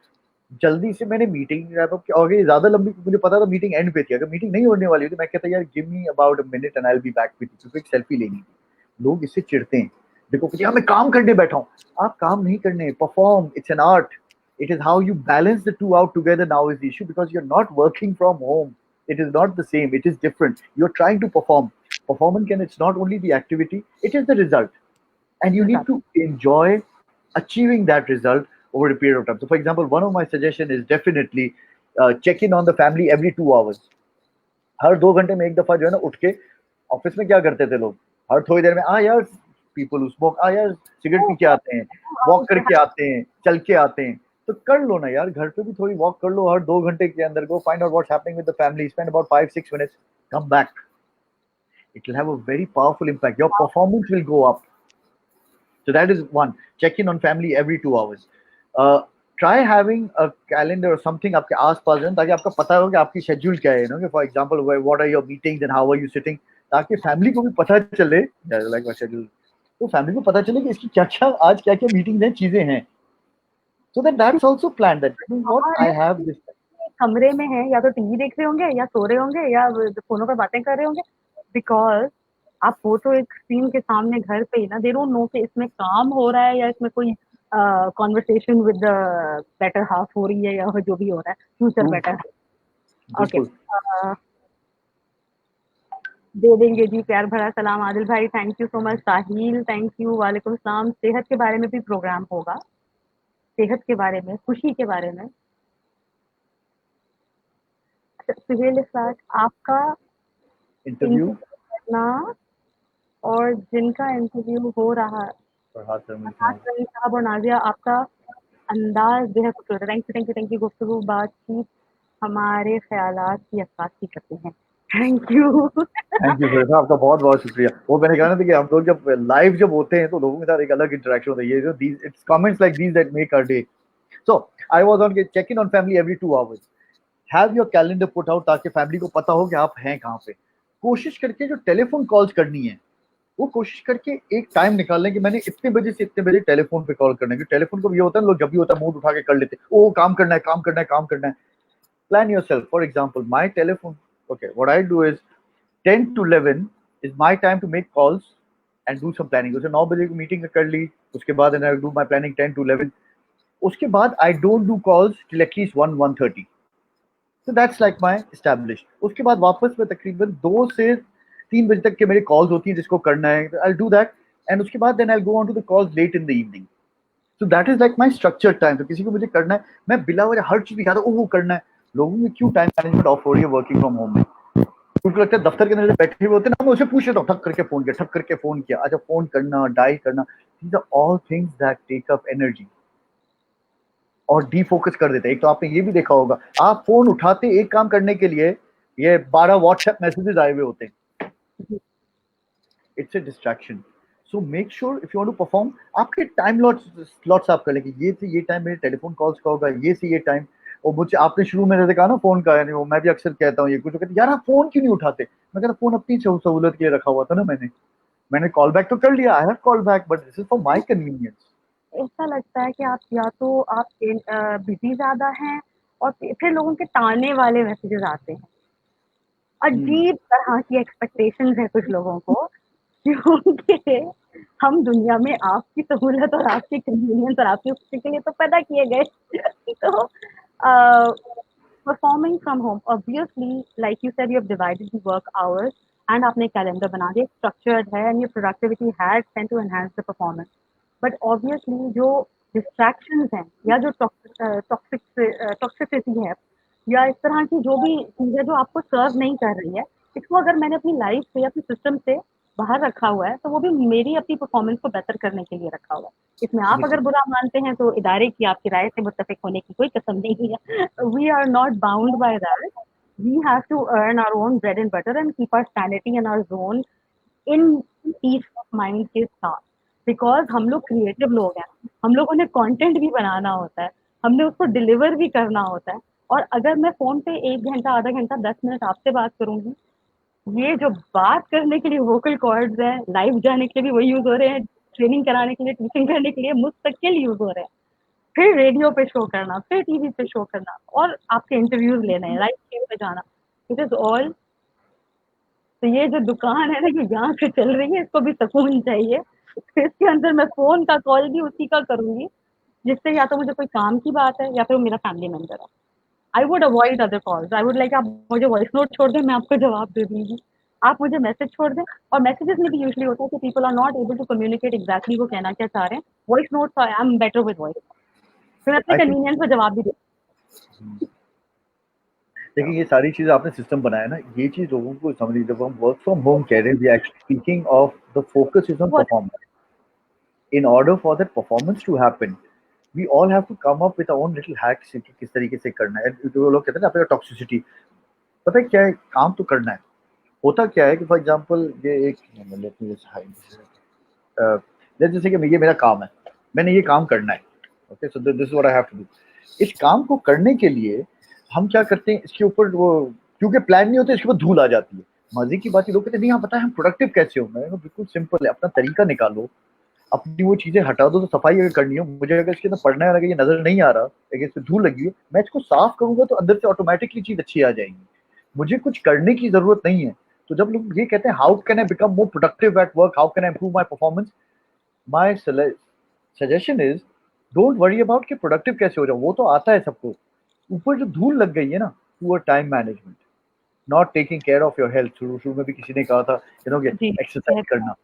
[SPEAKER 2] जल्दी से मैंने meeting और ये ज्यादा लंबी मुझे पता था मीटिंग एंड पे थी अगर मीटिंग नहीं होने वाली थी मैं कहता यार give me about a minute and I will be back with you क्योंकि एक सेल्फी लेनी थी लोग इससे चिढ़ते हैं देखो कि मैं काम करने बैठा हूँ, आप काम नहीं करने, perform, it's an art. It is how you balance the two out together now is the issue, because you're not working from home. It is not the same. It is different. You're trying to perform. Performance can, it's not only the activity, it is the result. And you need to enjoy achieving that result over a period of time. So, for example, one of my suggestions is definitely check in on the family every 2 hours. हर 2 घंटे में एक दफा जो है ना उठ के, office में क्या करते थे लोग, हर थोड़ी देर में यार पीपल स्मोक, यार सिगरेट पी के आते हैं, वॉक करके आते हैं, चल के आते हैं. तो कर लो ना यार, घर पे भी थोड़ी वॉक कर लो हर 2 घंटे के अंदर. Go find out what's happening with the family, spend about 5-6 minutes, come back. It will have a very powerful impact. Your performance will go up. So that is one. Check in on family every 2 hours. Try having a calendar or something आपके आस-पास है, ताकि आपका पता हो कि आपकी schedule क्या है. कि for example what are your meetings and how are you sitting, ताकि फैमिली को भी पता चले, लाइक माय शेड्यूल, तो फैमिली को पता चले कि इसकी क्या-क्या आज क्या-क्या मीटिंग्स हैं, चीजें हैं. So that's also planned that what I have this.
[SPEAKER 1] कमरे में है, या तो टीवी देख रहे होंगे, या सो रहे होंगे, या फोनों पर बातें कर रहे होंगे, बिकॉज आप वो तो एक स्क्रीन के सामने घर पे ही ना, दे डोंट नो कि इसमें काम हो रहा है या इसमें कोई conversation with the better half हो रही है, या जो भी हो रहा है, फ्यूचर बेटर. ओके, दे देंगे जी. प्यार भरा सलाम आदिल भाई, thank you so much. Sahil, thank you, वालेकुम सलाम. सेहत के बारे में भी प्रोग्राम होगा, सेहत के बारे में, खुशी के बारे में. सुहेल इस्लाक, आपका
[SPEAKER 2] इंटरव्यू
[SPEAKER 1] करना और जिनका इंटरव्यू हो रहा,
[SPEAKER 2] फरहाद
[SPEAKER 1] साहब और नाजिया, आपका अंदाज बेहद खूबसूरत है. Thank you. गुफ्तगू बातचीत हमारे ख्यालात की अक्कासी करते हैं. Thank you.
[SPEAKER 2] Thank you sir, आपका बहुत बहुत शुक्रिया. वो मैंने कहा ना कि हम लोग जब लाइव जब होते हैं तो लोगों के साथ एक अलग इंटरेक्शन होता है. ये जो these it's comments like these that make our day. So I was on check in on family every 2 hours. Have your calendar put out, ताकि फैमिली को पता हो कि आप हैं कहाँ पे. कोशिश करके जो टेलीफोन कॉल्स करनी है, वो कोशिश करके एक टाइम निकाल लें कि मैंने इतने बजे से इतने बजे टेलीफोन पे कॉल करना है. टेलीफोन को ये होता है, लोग जब भी होता है मूड उठा के कर लेते हैं, ओ काम करना है, काम करना है, काम करना है. Plan yourself. For example my telephone, okay, what I do is 10 to 11 is my time to make calls and do some planning. उसे 9 बजे की मीटिंग कर ली, उसके बाद I do my planning 10 to 11. उसके बाद I don't do calls till at least 1-1:30. So that's like my established. उसके बाद वापस मैं तकरीबन 2 से 3 बजे तक के मेरे कॉल्स होती हैं जिसको करना है. I'll do that and उसके बाद then I'll go on to the calls late in the evening. So that is like my structured time. तो किसी को मुझे करना है, मैं बिला वजह हर चीज दिखाता हूँ, वो करना है. लोगों में क्यों टाइम मैनेजमेंट ऑफ हो रही है वर्किंग फ्रॉम होम में? क्योंकि लगता है दफ्तर के अंदर बैठे हुए होते हैं ना, मैं उसे पूछ लेता हूँ, ठक करके फोन किया, ठक करके फोन किया. अच्छा, फोन करना, डायल करना, these are all things that take up energy और डीफोकस कर देते हैं. एक तो आपने ये भी देखा होगा, आप फोन उठाते एक काम करने के लिए, ये 12 व्हाट्सएप मैसेजेस आए हुए होते हैं. It's a distraction. So make sure if you want to perform, आपके टाइम स्लॉट्स आप कर लेंगे. ये से ये टाइम मेरे टेलीफोन कॉल्स का होगा, ये से ये टाइम. और मुझे आपने शुरू में जैसे कहा ना फोन का, यानी वो मैं भी अक्सर कहता हूँ, ये कुछ कहते यार आप फोन क्यों नहीं उठाते. मैं कहता फोन अपनी सहूलत के लिए रखा हुआ था ना, मैंने कॉल बैक तो कर लिया, I have call back, but this is for my convenience.
[SPEAKER 1] ऐसा लगता है कि आप या तो आप बिजी ज्यादा हैं, और फिर लोगों के ताने वाले मैसेजेस आते हैं. अजीब तरह की एक्सपेक्टेशंस है कुछ लोगों को, क्योंकि हम दुनिया में आपकी सहूलत और आपकी कन्वीनियंस और आपकी खुशी के लिए तो पैदा किए गए. तो performing from home, obviously like you said, you have divided the work hours and आपने कैलेंडर बना दिया, स्ट्रक्चर्ड है, and your productivity has tend to enhance the performance. But obviously जो डिस्ट्रैक्शंस हैं, या जो टॉक्सिसिटी है, या इस तरह की जो भी चीज़ है जो आपको सर्व नहीं कर रही है, इसको अगर मैंने अपनी लाइफ से, अपने सिस्टम से बाहर रखा हुआ है, तो वो भी मेरी अपनी परफॉर्मेंस को बेहतर करने के लिए रखा हुआ है. इसमें आप अगर बुरा मानते हैं तो इदारे की आपकी राय से मुत्तफिक होने की कोई कसम नहीं है. We are not bound by that. We have to earn our own bread and butter and keep our sanity and our zone in peace of mind के साथ. बिकॉज हम लोग क्रिएटिव लोग हैं, हम लोगों ने कंटेंट भी बनाना होता है, हमने उसको डिलीवर भी करना होता है. और अगर मैं फोन पे 1 घंटा, आधा घंटा, 10 मिनट आपसे बात करूंगी, ये जो बात करने के लिए वोकल कॉर्ड्स हैं, लाइव जाने के लिए भी वही यूज हो रहे हैं, ट्रेनिंग कराने के लिए, टीचिंग करने के लिए मुस्तकिल यूज हो रहे हैं, फिर रेडियो पे शो करना, फिर टीवी पे शो करना, और आपके इंटरव्यूज लेने हैं, लाइव टीवी पे जाना. It is all. तो ये जो दुकान है ना, कि यहाँ से चल रही है, इसको भी सुकून चाहिए. इसके अंदर मैं फोन का कॉल भी उसी का करूंगी जिससे या तो मुझे कोई काम की बात है या फिर वो मेरा फैमिली मेंबर है। I would avoid other calls. I would like आप मुझे वॉइस नोट छोड़ दें, मैं आपको जवाब दे दूंगी। आप मुझे मैसेज छोड़ दें। और मैसेजेस में भी यूजुअली होता है कि people are not able to communicate exactly वो कहना क्या चाह रहे हैं। Voice notes I am better with voice. फिर मैं अपने
[SPEAKER 2] आई थिंक
[SPEAKER 1] कन्वीनियंस पर जवाब भी दे।
[SPEAKER 2] देखिए ये सारी चीज़ आपने सिस्टम बनाया ना, ये चीज़ लोगों को समझ लीजिए। जब हम वर्क फ्रॉम होम कह रहे हैं, we actually speaking of the focus is on
[SPEAKER 1] बहुत
[SPEAKER 2] performance. In order for that performance to happen, we all have to come up with our own little hacks कि किस तरीके से करना है. जो लोग कहते हैं ना अपने टॉक्सिसिटी, पता है क्या है, काम तो करना है. होता क्या है कि फॉर एग्जांपल ये एक जैसे कि ये मेरा काम है, मैंने ये काम करना है. Okay, so this is what I have to do. इस काम को करने के लिए हम क्या करते हैं, इसके ऊपर वो क्योंकि प्लान नहीं होता, इसके ऊपर धूल आ जाती है. मजे की बात, लोग कहते हैं नहीं, हाँ पता है हम प्रोडक्टिव कैसे हो. मैं बिल्कुल सिंपल है, अपना तरीका निकालो, अपनी वो चीजें हटा दो. तो सफाई अगर करनी हो, मुझे अगर इसके अंदर पढ़ना है, अगर ये नजर नहीं आ रहा, अगर इसमें धूल लगी है, मैं इसको साफ करूंगा तो अंदर से ऑटोमेटिकली चीज अच्छी आ जाएगी. मुझे कुछ करने की जरूरत नहीं है. तो जब लोग ये कहते हैं how can I become more productive at work, how can I improve my performance, my suggestion is don't worry about कि प्रोडक्टिव कैसे हो जाओ, वो तो आता है सबको. ऊपर जो धूल लग गई है ना, poor time management, not taking care of your health. शुरू शुरू में भी किसी ने कहा था
[SPEAKER 1] जी।
[SPEAKER 2] एक्सरसाइज करना.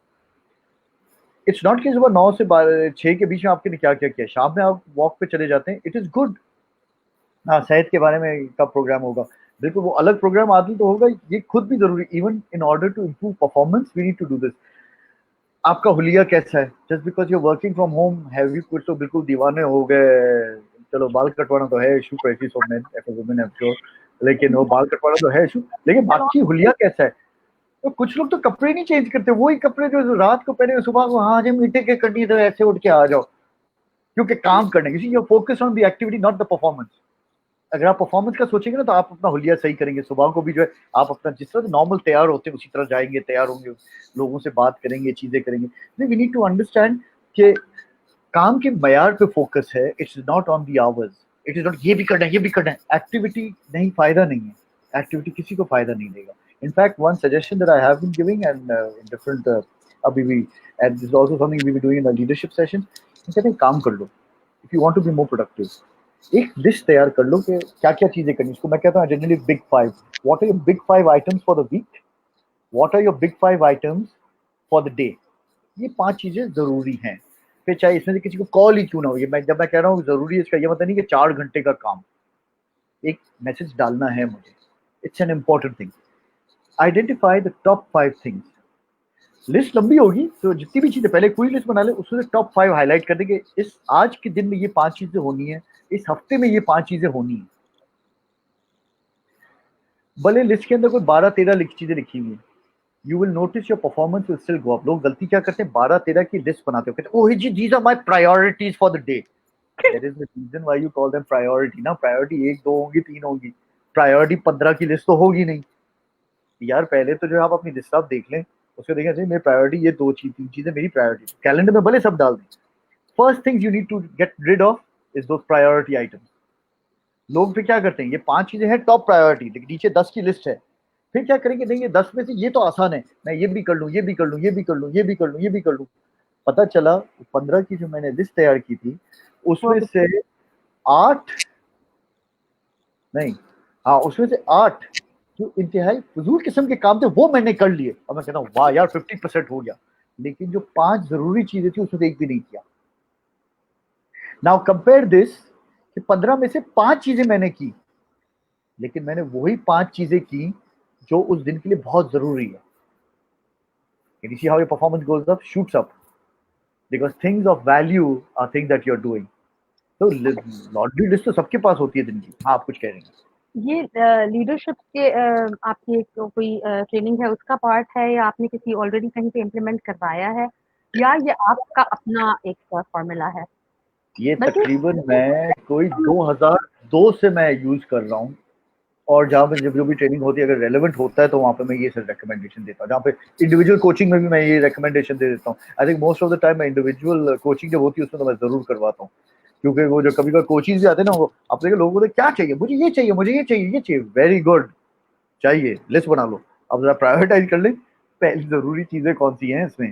[SPEAKER 2] इट्स नॉट कि सुबह 9 से 6 के बीच में आपने क्या क्या किया, शाम में आप वॉक पे चले जाते हैं, इट इज गुड. हाँ, सेहत के बारे में का प्रोग्राम होगा, बिल्कुल वो अलग प्रोग्राम आदमी तो होगा. ये खुद भी जरूरी, even in order to improve performance we need to do this. आपका हुलिया कैसा है, just because you working from home have you कुछ तो बिल्कुल दीवाने हो गए. चलो बाल कटवाना तो है issue, precious of main F women am sure, लेकिन वो बाल कटवाना तो है इशू, लेकिन बाकी हुलिया कैसा है. तो कुछ लोग तो कपड़े नहीं चेंज करते, वही कपड़े जो रात को पहने सुबह को, हाँ जब मीटिंग के करनी है तो ऐसे उठ के आ जाओ, क्योंकि काम करने की your focus on the activity not the performance. अगर आप परफॉर्मेंस का सोचेंगे ना, तो आप अपना हुलिया सही करेंगे. सुबह को भी जो है आप अपना जिस तरह नॉर्मल तैयार होते हैं उसी तरह जाएंगे, तैयार होंगे, लोगों से बात करेंगे, चीजें करेंगे. वी नीड टू अंडरस्टैंड कि काम के मयार पे फोकस है, it's not on the hours. It is not ये भी करना है, ये भी करना है. एक्टिविटी नहीं, फायदा नहीं है. एक्टिविटी किसी को फायदा नहीं देगा. In fact one suggestion that I have been giving and in different अभी भी, and this is also something we be doing in the leadership session, कहते हैं काम कर लो. If you want to be more productive, एक लिस्ट तैयार कर लो कि क्या क्या चीजें करनी. इसको मैं कहता हूँ generally big five. What are your big five items for the week, what are your big five items for the day. ये 5 चीजें जरूरी हैं. फिर चाहे इसमें से किसी को कॉल ही क्यों ना हो, ये मैं जब मैं कह रहा हूँ जरूरी है, इसका ये मतलब नहीं कि 4 घंटे का काम, एक मैसेज डालना है मुझे, it's an important thing. Identify the top 5 things. List लंबी होगी तो जितनी भी चीजें, पहले कोई लिस्ट बना ले, उसमें टॉप 5 हाईलाइट कर देंगे. इस आज के दिन में ये 5 चीजें होनी है, इस हफ्ते में ये 5 चीजें होनी है. भले लिस्ट के अंदर कोई 12-13 चीजें लिखी हुई है, you will notice your performance will still go up. लोग गलती क्या करते हैं, 12-13 की लिस्ट बनाते हो, कहते हैं ओह जी these are my priorities for the day. That is the reason why you call them priority. ना प्रायोरिटी 1 2 होगी, 3 होगी, प्रायोरिटी 15 की लिस्ट तो होगी नहीं यार. पहले तो जो आप अपनी लिस्ट आप देख लें, उसको देखें मेरी प्रायोरिटी ये 3 चीजें मेरी प्रायोरिटी. कैलेंडर में भले सब डाल दें, first things you need to get rid of is those priority items. लोग फिर क्या करते हैं, ये 5 चीजें हैं टॉप प्रायोरिटी, लेकिन नीचे 10 की लिस्ट है. फिर क्या करेंगे, नहीं ये 10 में से ये तो आसान है, मैं ये भी कर लूँ, ये भी कर लूँ, ये भी कर लूँ, ये भी कर लूँ, ये भी कर लूँ. पता चला 15 की जो मैंने लिस्ट तैयार की थी, उसमें से 8 नहीं, हाँ उसमें से 8 जो इंतहाई फजूल किस्म के काम थे वो मैंने कर लिए. और मैं कहता हूँ वाह यार 50% हो गया. लेकिन जो 5 जरूरी चीजें थी उसमें से एक भी नहीं किया. नाउ कंपेयर दिस कि 15 में से 5 चीजें मैंने की, लेकिन मैंने वही 5 चीजें की जो उस दिन के लिए बहुत जरूरी है. Can you see how your performance goes up, shoots up? Because things of value are things that you're doing. तो लॉन्ड्री लिस्ट तो सबके पास होती है दिन की. हाँ आप कुछ कह रहे हैं.
[SPEAKER 1] ये लीडरशिप के आपकी एक कोई ट्रेनिंग है उसका पार्ट है, या आपने किसी ऑलरेडी कहीं पे इम्प्लीमेंट करवाया है, या ये आपका अपना एक फॉर्मूला है?
[SPEAKER 2] ये तकरीबन मैं कोई 2002 से मैं यूज कर रहा हूँ. और जहाँ पे जब जो भी ट्रेनिंग होती है, अगर रेलेवेंट होता है तो वहाँ पे मैं ये सब रिकमेंडेशन देता हूँ. जहाँ पे इंडिविजुअल कोचिंग में भी मैं ये रिकमेंडेशन दे देता हूँ. I think most of the time मैं इंडिविजुअल कोचिंग जब होती है उसमें तो मैं जरूर करवाता हूँ. क्योंकि वो जो कभी कभी कोचिंग भी आते हैं ना, वो आप देखिए लोगों को क्या चाहिए, मुझे ये चाहिए, मुझे ये चाहिए, ये चाहिए. वेरी गुड, चाहिए लिस्ट बना लो. अब जरा प्रायोरिटाइज कर ले, पहली जरूरी चीजें कौन सी हैं इसमें.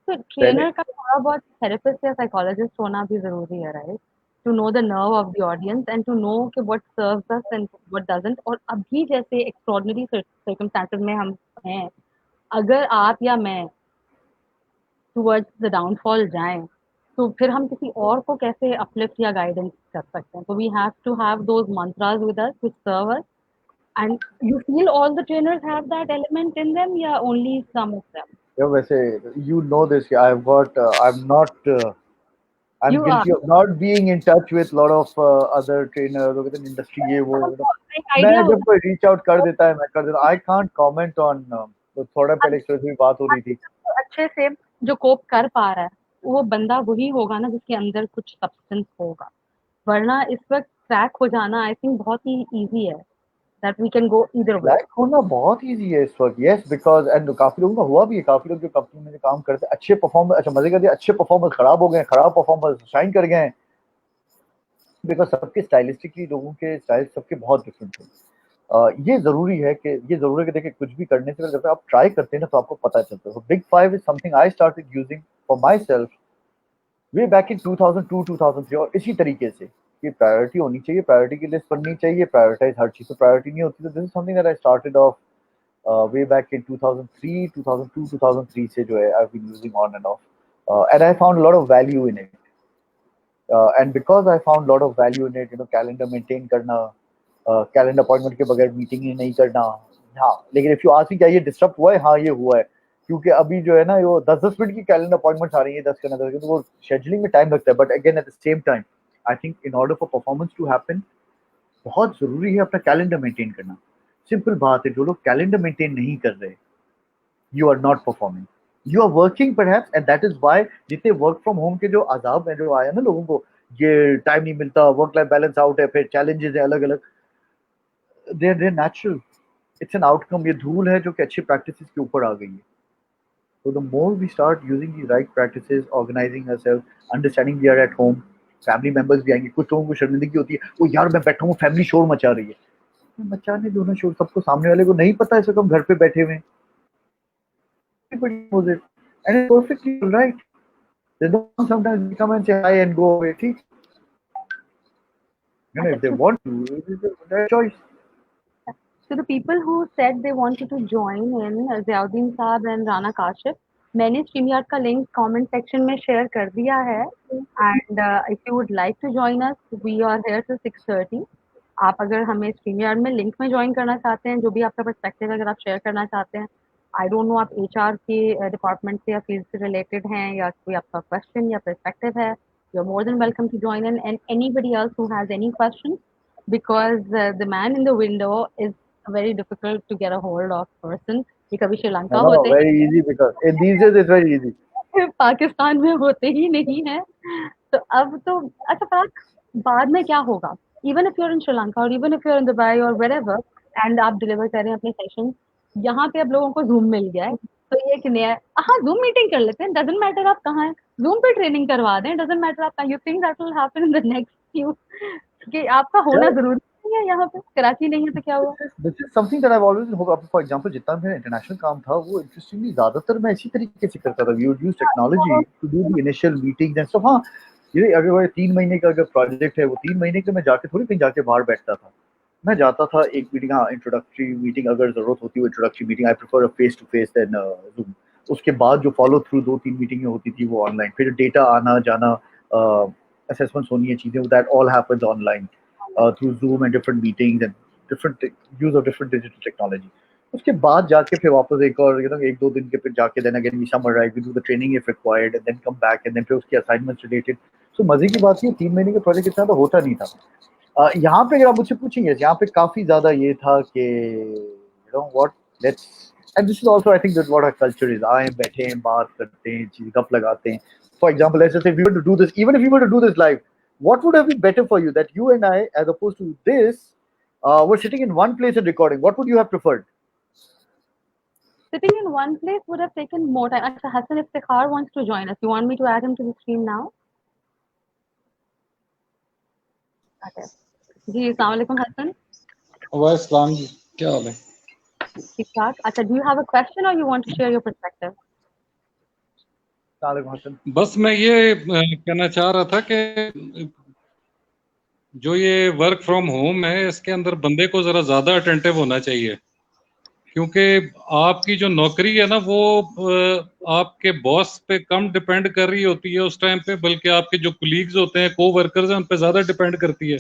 [SPEAKER 1] तो ट्रेनर का थोड़ा बहुत थेरेपिस्ट या साइकोलॉजिस्ट होना भी जरूरी है, right? To know the nerve of the audience and to know कि what serves us and what doesn't. और अभी जैसे एक्स्ट्रॉर्डिनरी सर्कमस्टेंसेस में हम हैं, अगर आप या मैं टुवर्ड्स द डाउनफॉल जाएं, तो फिर हम किसी और को कैसे अपलिफ्ट या गाइडेंस कर सकते हैं? तो we have to have those mantras with us which serve us. And you feel all the trainers have that element in them या only some of them?
[SPEAKER 2] Yeah, वैसे you know this. I've got. I'm not. I'm
[SPEAKER 1] You are.
[SPEAKER 2] guilty of not being in touch with lot of other trainers or within industry. ये वो मतलब
[SPEAKER 1] एक
[SPEAKER 2] मैं
[SPEAKER 1] idea
[SPEAKER 2] जब
[SPEAKER 1] होगा
[SPEAKER 2] कोई रीच आउट कर देता है मैं कर देता. I can't comment on. तो थोड़ा पहले एक तरह से बात हो रही थी.
[SPEAKER 1] तो अच्छे से जो कोप कर पा रहा है वो बंदा वही होगा ना जिसके अंदर कुछ सब्सटेंस होगा, वरना इस वक्त क्रैक हो जाना आई थिंक बहुत ही इजी है, that we can go either way.
[SPEAKER 2] Black होना बहुत इजी है इस वक्त. यस, बिकॉज एंड काफी लोगों का हुआ भी है. काफी लोग जो कंपनी में जो काम करते हैं अच्छे परफॉर्मर, अच्छा मजे कर दिया, अच्छे परफॉर्मर्स खराब हो गए, खराब परफॉर्मर्स शाइन कर गए. बिकॉज सबके स्टाइलिस्टिकली लोगों के स्टाइल सबके बहुत डिफरेंट थे. ये जरूरी है कि देखिए कुछ भी करने से पहले जब आप ट्राई करते हैं ना तो आपको पता चलता है. Big five is something I started using for my self way back in 2002 2003. और इसी तरीके से ये प्रायोरिटी होनी चाहिए, प्रायोरिटी की लिस्ट बननी चाहिए, प्रायोरिटाइज हर चीज. तो प्रायोरिटी नहीं होती तो this is something that I started off way back in 2003, 2002, 2003 से जो है I've been using on and off, and I found a lot of value in it, and because I found a lot of value in it, calendar maintain करना, calendar appointment के बगैर meeting ही नहीं करना. हाँ, लेकिन if you ask me क्या ये disturb हुआ है, हाँ ये हुआ है. क्योंकि अभी जो है ना वो 10-10 मिनट की कैलेंडर अपॉइंटमेंट्स आ रही है, 10 करना 10, तो वो शेड्यूलिंग में टाइम लगता है. But again at the same time I think in order for performance to happen बहुत जरूरी है अपना कैलेंडर मेंटेन करना. सिंपल बात है, जो लोग कैलेंडर मेंटेन नहीं कर रहे, you are not performing. You are working perhaps, and that is why जितने वर्क फ्रॉम होम के जो आजाब है जो आया ना लोगों को, ये टाइम नहीं मिलता, वर्क लाइफ बैलेंस आउट है, फिर चैलेंजेस है अलग अलग, देर नेचुरल. It's an outcome. ये धूल है जो कि अच्छी प्रैक्टिसेस के ऊपर आ गई है. So the more we start using the right practices, organizing ourselves, understanding we are at home, family members भी आएंगे. कुछ लोगों को शर्मिंदगी होती है, वो यार मैं बैठा हूँ फैमिली शोर मचा रही है. मचाने दो ना शोर, सबको सामने वाले को नहीं पता है, सब हम घर पे बैठे हुए हैं. Everybody knows it, and it's perfectly all right. They don't sometimes come and say hi and go away. ठीक? If they want to, it is their choice.
[SPEAKER 1] So the people who said they wanted to join in, Ziauddin Saab and Rana Kashif, मैंने StreamYard का link comment section में share कर दिया है. And if you would like to join us, we are here till 6:30. आप अगर हमें StreamYard में लिंक में ज्वाइन करना चाहते हैं, जो भी आपका पर्सपेक्टिव अगर आप शेयर करना चाहते हैं, आई डोंट नो आप HR के डिपार्टमेंट से या फील्ड से रिलेटेड हैं या कोई आपका क्वेश्चन या पर्सपेक्टिव है, you are more than welcome to join in. And anybody else who has any question, because the man in the window is very difficult to get a hold of person. ये कभी Sri Lanka
[SPEAKER 2] No,
[SPEAKER 1] होते
[SPEAKER 2] very easy because in these days it's very easy.
[SPEAKER 1] हैं, पाकिस्तान में होते ही नहीं है. तो अब तो अच्छा, पर बाद में क्या होगा? Even if you are in Sri Lanka और even if you are in Dubai और वेरेवर एंड आप डिलीवर कर रहे हैं अपने सेशन, यहाँ पे अब लोगों को जूम मिल गया है. तो ये कि नया, हाँ जूम मीटिंग कर लेते हैं, डजंट मैटर आप कहाँ हैं, जूम पे ट्रेनिंग करवा दें, डजंट मैटर आप कहाँ. You think that will happen in the next few, कि आपका होना
[SPEAKER 2] Yeah,
[SPEAKER 1] जरूरी नहीं है यहाँ पे? कराची नहीं है तो क्या हुआ?
[SPEAKER 2] this is something that I've always hope. For example, जितना मेरा इंटरनेशनल काम था वो इंटरेस्टिंगली ज्यादातर मैं इसी तरीके से करता था. We would use technology to do the initial meetings and stuff. हाँ, ये अगर वो 3 महीने का अगर प्रोजेक्ट है, वो 3 महीने के मैं जाके थोड़ी कहीं जाके बाहर बैठता था. मैं जाता था एक मीटिंग, हाँ इंट्रोडक्टरी मीटिंग अगर जरूरत होती है, introductory meeting I prefer face to face then Zoom. उसके बाद जो फॉलो थ्रू 2-3 मीटिंगें होती थी वो ऑनलाइन. फिर डेटा आना जाना, असेसमेंट्स होनी है, चीजें, that all happens online through zoom and different meetings and different use of different digital technology. उसके बाद जाके फिर वापस एक और 1-2 दिन के फिर जाके then again we summarise, we do the training if required and then come back and then फिर उसकी असाइनमेंट्स रिलेटेड. सो मजे की बात ये 3 महीने के प्रोजेक्ट इतना तो होता नहीं था. यहाँ पे अगर आप मुझसे पूछेंगे, यहाँ पे काफी ज्यादा ये था कि what let's, and this is also I think that what our culture is. आए बैठे हैं, बात करते हैं, चीज गप लगाते हैं. For example let's say we were to do this, even if we were to do this live, what would have been better for you, that you and I, as opposed to this, were sitting in one place and recording? What would you have preferred?
[SPEAKER 1] Sitting in one place would have taken more time. Actually, Hassan Iftikhar wants to join us. You want me to add him to the stream now? Okay. जी, अस्सलाम वालेकुम Hassan.
[SPEAKER 3] वालेकुम जी, क्या हाल है?
[SPEAKER 1] ठीक ठाक. अच्छा, do you have a question or you want to share your perspective?
[SPEAKER 2] Hasan.
[SPEAKER 3] बस मैं ये कहना चाह रहा था कि जो ये वर्क फ्रॉम होम है इसके अंदर बंदे को जरा ज्यादा अटेंटिव होना चाहिए, क्योंकि आपकी जो नौकरी है ना वो आपके बॉस पे कम डिपेंड कर रही होती है उस टाइम पे, बल्कि आपके जो कुलीग्स होते हैं, को वर्कर्स हैं, उन पे ज्यादा डिपेंड करती है।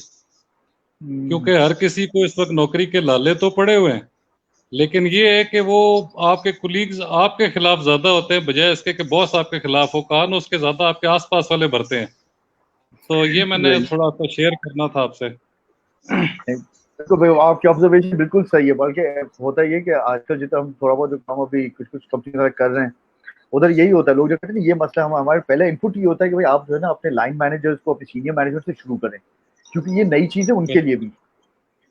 [SPEAKER 3] क्योंकि हर किसी को इस वक्त नौकरी के लाले तो पड़े हुए हैं, लेकिन ये है कि वो आपके कुलीग्स आपके खिलाफ ज्यादा होते हैं बजाय इसके कि बॉस आपके खिलाफ हो, कान उसके ज्यादा आपके आसपास वाले भरते हैं। तो ये मैंने थोड़ा सा शेयर करना था आपसे।
[SPEAKER 2] तो भाई आपकी ऑब्जर्वेशन बिल्कुल सही है, बल्कि होता ही है कि आजकल जितना हम थोड़ा बहुत जो काम अभी कुछ कुछ कंपनी कर रहे हैं उधर यही होता है, लोग जो कहते हैं ये मसला हम हमारे पहले इनपुट ये होता है कि भाई आप जो है ना अपने लाइन मैनेजर्स को अपने सीनियर मैनेजर से शुरू करें, क्योंकि ये नई चीज है उनके लिए भी।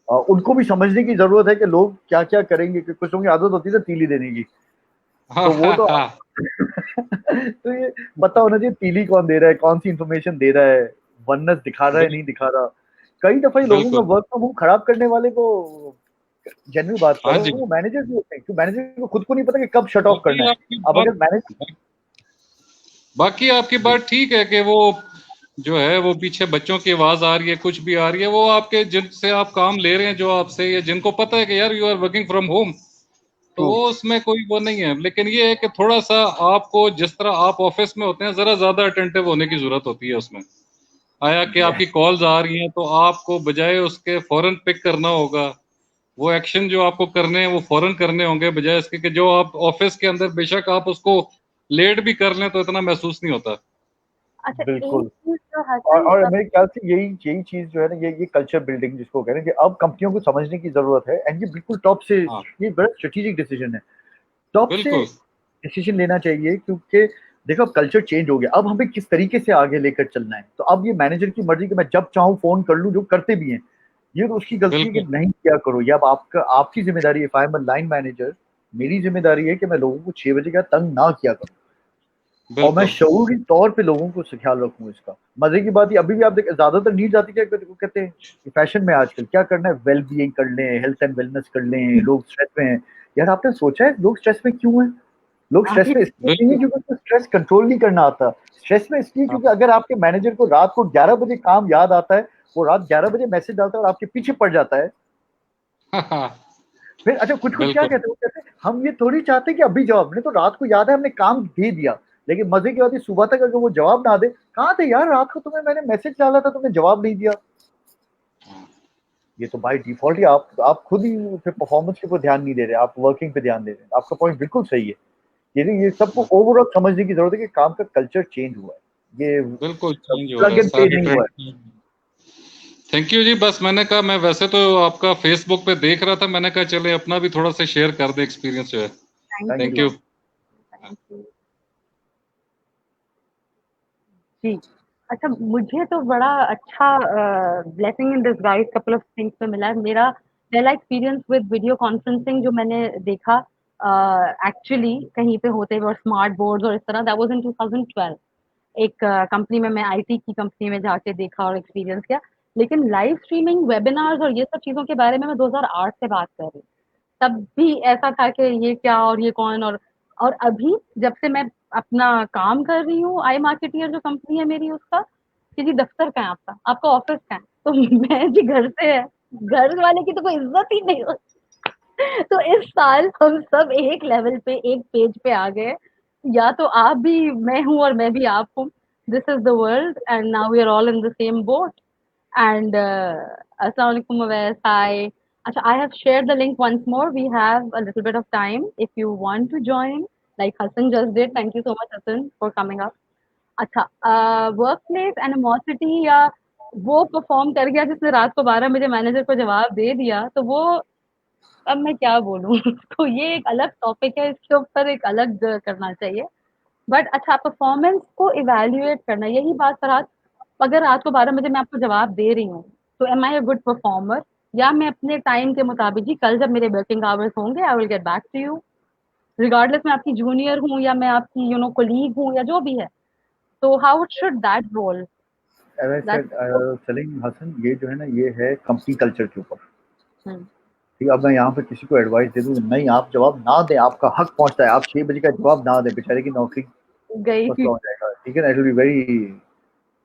[SPEAKER 2] उनको भी समझने की जरूरत है कि लोग क्या क्या करेंगे, कि कुछ लोगों की आदत होती है ना तीली देने की, तो वो तो तो ये पता होना चाहिए तीली कौन दे रहा है, कौन सी इंफॉर्मेशन दे रहा है, वननेस दिखा रहा है नहीं दिखा रहा। कई दफा ये लोगों का वर्क फ्रॉम होम खराब करने वाले को, जेन्युइन बात
[SPEAKER 3] हाँ
[SPEAKER 2] करो,
[SPEAKER 3] जी।
[SPEAKER 2] वो मैनेजर भी होते हैं, क्योंकि मैनेजर को खुद को नहीं पता कि कब शट ऑफ करना है। अब अगर मैनेजर,
[SPEAKER 3] बाकी आपकी बात ठीक है कि वो जो है वो पीछे बच्चों की आवाज आ रही है, कुछ भी आ रही है, वो आपके जिनसे आप काम ले रहे हैं जो आपसे, या जिनको पता है कि यार you are working from home, तो वो उसमें कोई वो नहीं है। लेकिन ये है कि थोड़ा सा आपको जिस तरह आप ऑफिस में होते हैं जरा ज्यादा अटेंटिव होने की जरूरत होती है उसमें। आया कि आपकी कॉल्स आ रही हैं तो आपको बजाय उसके फौरन पिक करना होगा, वो एक्शन जो आपको करने हैं वो फौरन करने होंगे, बजाय इसके कि जो आप ऑफिस के अंदर बेशक आप उसको लेट भी कर लें तो इतना महसूस नहीं होता।
[SPEAKER 1] अच्छा, एक
[SPEAKER 2] बिल्कुल।
[SPEAKER 1] चीज जो हसन
[SPEAKER 2] और मेरे ख्याल से यही चीज जो है ना, ये कल्चर बिल्डिंग जिसको कह रहे हैं, कि अब कंपनियों को समझने की जरूरत है, एंड ये बिल्कुल टॉप से,
[SPEAKER 3] हाँ
[SPEAKER 2] ये बड़ा स्ट्रेटेजिक डिसीजन है, टॉप से
[SPEAKER 3] बिल्कुल
[SPEAKER 2] डिसीजन लेना चाहिए। क्योंकि देखो अब कल्चर चेंज हो गया, अब हमें किस तरीके से आगे लेकर चलना है, तो अब ये मैनेजर की मर्जी कि मैं जब चाहूँ फोन कर लूँ, जो करते भी हैं, ये तो उसकी गलती है कि
[SPEAKER 3] बिल्कुल
[SPEAKER 2] नहीं किया करो। ये अब आपका आपकी जिम्मेदारी है, if I am line manager, मेरी जिम्मेदारी है कि मैं लोगों को 6 बजे का तंग ना किया करूँ, और मैं
[SPEAKER 3] बिल्कुल
[SPEAKER 2] शऊरी तौर पे लोगों को ख्याल रखूं इसका। मजे की बात ये अभी भी आप देख, ज्यादातर नीड्स आती क्या कहते हैं फैशन में आजकल, क्या करना है, वेल बीइंग कर लें, हेल्थ एंड वेलनेस कर लें, लोग स्ट्रेस में हैं। यार आपने सोचा है लोग स्ट्रेस में क्यों हैं? लोग स्ट्रेस में इसलिए नहीं है
[SPEAKER 3] बिल्कुल।
[SPEAKER 2] क्योंकि उनको स्ट्रेस कंट्रोल नहीं करना आता, स्ट्रेस में इसलिए
[SPEAKER 3] हाँ
[SPEAKER 2] क्योंकि अगर आपके मैनेजर को रात को 11 बजे काम याद आता है, वो रात 11 बजे मैसेज डालता है और आपके पीछे पड़ जाता है, फिर अच्छा कुछ कुछ क्या
[SPEAKER 3] बिल्कुल
[SPEAKER 2] कहते हैं, वो कहते हैं हम ये थोड़ी चाहते कि अभी जवाब, नहीं तो रात को याद है हमने काम दे दिया, लेकिन मजे की बात है सुबह तक अगर वो जवाब ना दे, कहाँ थे यार रात को तुम्हें मैंने मैसेज डाला था तुमने जवाब नहीं दिया। ये तो बाय डिफॉल्ट ही आप खुद ही फिर परफॉर्मेंस के ऊपर ध्यान नहीं दे रहे, आप वर्किंग पे ध्यान दे रहे हैं। आपका पॉइंट बिल्कुल सही है, ये सबको ओवरऑल समझने की जरूरत है कि काम का कल्चर चेंज हुआ है, ये
[SPEAKER 3] बिल्कुल चेंज हो रहा
[SPEAKER 2] प्लग
[SPEAKER 3] है
[SPEAKER 2] एंड प्ले
[SPEAKER 3] सारी
[SPEAKER 2] नहीं हुआ है।
[SPEAKER 3] ट्रेंड। थैंक यू जी। बस मैंने कहा, मैं वैसे तो आपका फेसबुक पे देख रहा था, मैंने कहा चले अपना भी थोड़ा सा शेयर कर दे एक्सपीरियंस जो है।
[SPEAKER 1] Thank
[SPEAKER 2] thank
[SPEAKER 3] thank
[SPEAKER 2] you.
[SPEAKER 1] You.
[SPEAKER 3] You.
[SPEAKER 1] Thank you जी। अच्छा, मुझे तो बड़ा अच्छा blessing in disguise couple of things में मिला है। मेरा पहला एक्सपीरियंस विद वीडियो कॉन्फ्रेंसिंग जो मैंने देखा एक्चुअली कहीं पे होते हुए, और स्मार्ट बोर्ड्स और इस तरह, दैट वाज इन 2012। एक कंपनी में, मैं आईटी की कंपनी में जाके देखा और एक्सपीरियंस किया। लेकिन लाइव स्ट्रीमिंग वेबिनार्स और ये सब चीज़ों के बारे में मैं 2008 से बात कर रही हूँ। तब भी ऐसा था कि ये क्या और ये कौन, और अभी जब से मैं अपना काम कर रही हूँ, आई मार्केटियर जो कंपनी है मेरी, उसका कि जी दफ्तर का है आपका, आपका ऑफिस का है, तो मैं जी घर से है, घर वाले की तो कोई इज्जत ही नहीं होती। तो इस साल हम सब एक लेवल पे, एक पेज पे आ गए, या तो आप भी मैं हूँ और मैं भी आप हूँ। This is the world and now we are all in the same boat. And Assalamu alaikum, Awais. Hi. Acha, I have shared the link once more. We have a little bit of time. If you want to join, like Hassan just did, thank you so much, Hassan, for coming up. अच्छा, work place animosity, या वो perform कर गया जिसने रात को 12 बजे manager को जवाब दे दिया, तो वो अब मैं क्या बोलूँ। तो ये एक अलग टॉपिक है, इसके ऊपर एक अलग करना चाहिए। बट अच्छा, परफॉर्मेंस को इवैल्यूएट करना, यही बात फरहाद, अगर रात को 12 बजे मैं आपको जवाब दे रही हूँ, तो am I a good performer, या मैं अपने टाइम के मुताबिक जी कल जब मेरे वर्किंग आवर्स होंगे I will get back to you, regardless मैं आपकी जूनियर हूँ या मैं आपकी कोलीग हूँ या जो भी है। तो how should that role
[SPEAKER 2] As I
[SPEAKER 1] that.
[SPEAKER 2] said, Salim Hasan, ये जो है ना ये है कंपनी कल्चर के ऊपर। ठीक है, अब मैं यहाँ पे किसी को एडवाइस दे दूँ नहीं आप जवाब ना दें, आपका हक पहुंचता है, आप 6 बजे का जवाब ना दें, बेचारे की नौकरी
[SPEAKER 1] गई
[SPEAKER 2] मसला हो जाएगा, ठीक है ना, it will be very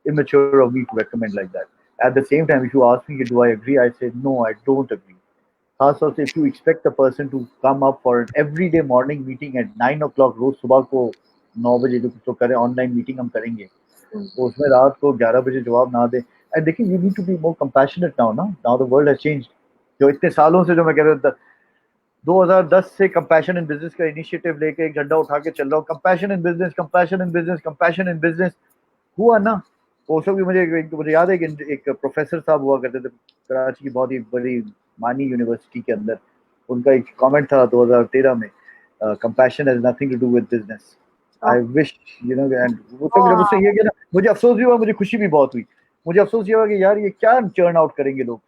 [SPEAKER 2] immature of me to recommend like that. At the same time, if you ask me, do I agree? I say no, I don't agree. खासतौर से if you expect a person to come up for an everyday morning meeting at 9 o'clock, रोज सुबह को 9 बजे जो कुछ तो करें, online meeting हम करेंगे, तो उसमें रात को 11 बजे जवाब ना दें। एंड देखिए, you need to be more compassionate now ना, now the world has changed. जो इतने सालों से जो मैं कह रहा था, 2010 से कंपैशन इन बिजनेस का इनिशिएटिव लेके एक झंडा उठा के चल रहा हूँ, compassion in business, compassion in business, compassion in business, हुआ ना। वो सब भी मुझे याद है कि एक प्रोफेसर साहब हुआ करते थे कराची की बहुत ही बड़ी मानी यूनिवर्सिटी के अंदर, उनका एक कमेंट था 2013 में, compassion has nothing to do with business. I wish you know, and वो तो जब उससे ये किया ना, मुझे अफसोस भी हुआ, मुझे खुशी भी बहुत हुई। मुझे अफसोस ये हुआ कि यार ये क्या चर्न आउट करेंगे लोग,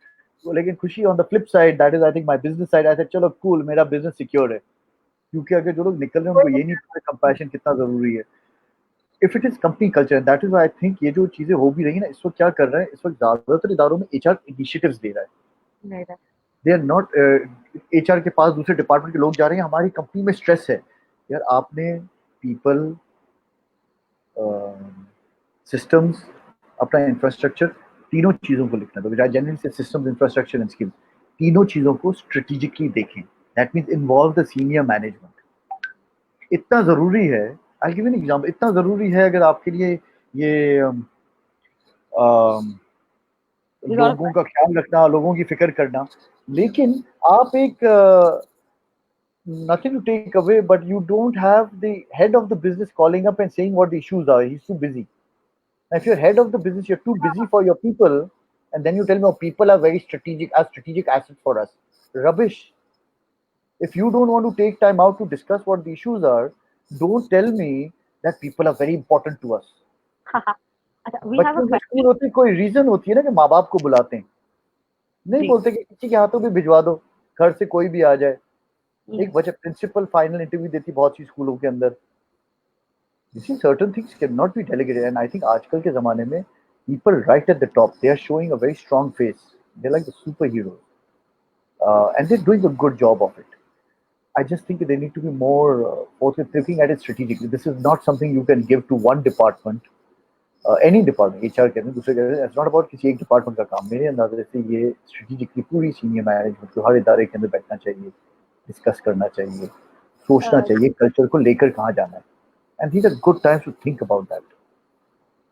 [SPEAKER 2] तो लेकिन खुशी on the flip side, that is I think my business side, I said चलो कूल, मेरा बिजनेस सिक्योर है, क्योंकि अगर जो लोग निकल रहे हैं उनको ये नहीं पता कंपैशन कितना जरूरी है। If it is company culture, that is why I think ये जो चीजें हो भी रही है ना, इस वक्त क्या कर रहा है, इस वक्त ज्यादातर इदारों में एचआर इनिशिएटिव्स दे रहा है, दे आर नॉट, एचआर के पास दूसरे डिपार्टमेंट के लोग जा रहे हैं, हमारी कंपनी में स्ट्रेस है, यार आपने पीपल, सिस्टम्स, अपना इंफ्रास्ट्रक्चर, तीनों चीजों को लिखना, तो जनरली से सिस्टम्स, इंफ्रास्ट्रक्चर एंड स्किल्स, तीनों चीजों को स्ट्रेटेजिकली देखें, that means involve the senior management. इतना जरूरी है, आई गिव एन एग्जांपल, इतना जरूरी है अगर आपके लिए ये लोगों का ख्याल रखना, लोगों की फिक्र करना, लेकिन आप एक nothing to take away, but you don't have the head of the business calling up and saying what the issues are. He's too busy. Now, if you're head of the business, you're too busy for your people, and then you tell me, oh, people are very strategic, as strategic assets for us. Rubbish. If you don't want to take time out to discuss what the issues are, don't tell me that people are very important to us. बच्चों के school होती कोई reason होती है ना कि माँ बाप को बुलाते हैं, नहीं बोलते कि किसी के हाथों में भिजवा दो, घर से कोई भी आ जाए। एक बच्चा प्रिंसिपल फाइनल इंटरव्यू देती बहुत सी स्कूलों के अंदर, you see certain things cannot be delegated, and I think आजकल के जमाने में people right at the top, they are showing a very strong face, they're like the superheroes, and they're doing a good job of it. I just think they need to be more looking at it strategically. This is not something you can give to one department, any department, HR के अंदर, दूसरे के अंदर, it's not about किसी एक department का काम। मेरे अंदाजे से ये स्ट्रेटेजिकली पूरी सीनियर मैनेजमेंट को हर इदारे के अंदर बैठना चाहिए, डिस्कस करना चाहिए, सोचना चाहिए कल्चर को लेकर कहाँ जाना है, and these are good times to think about that.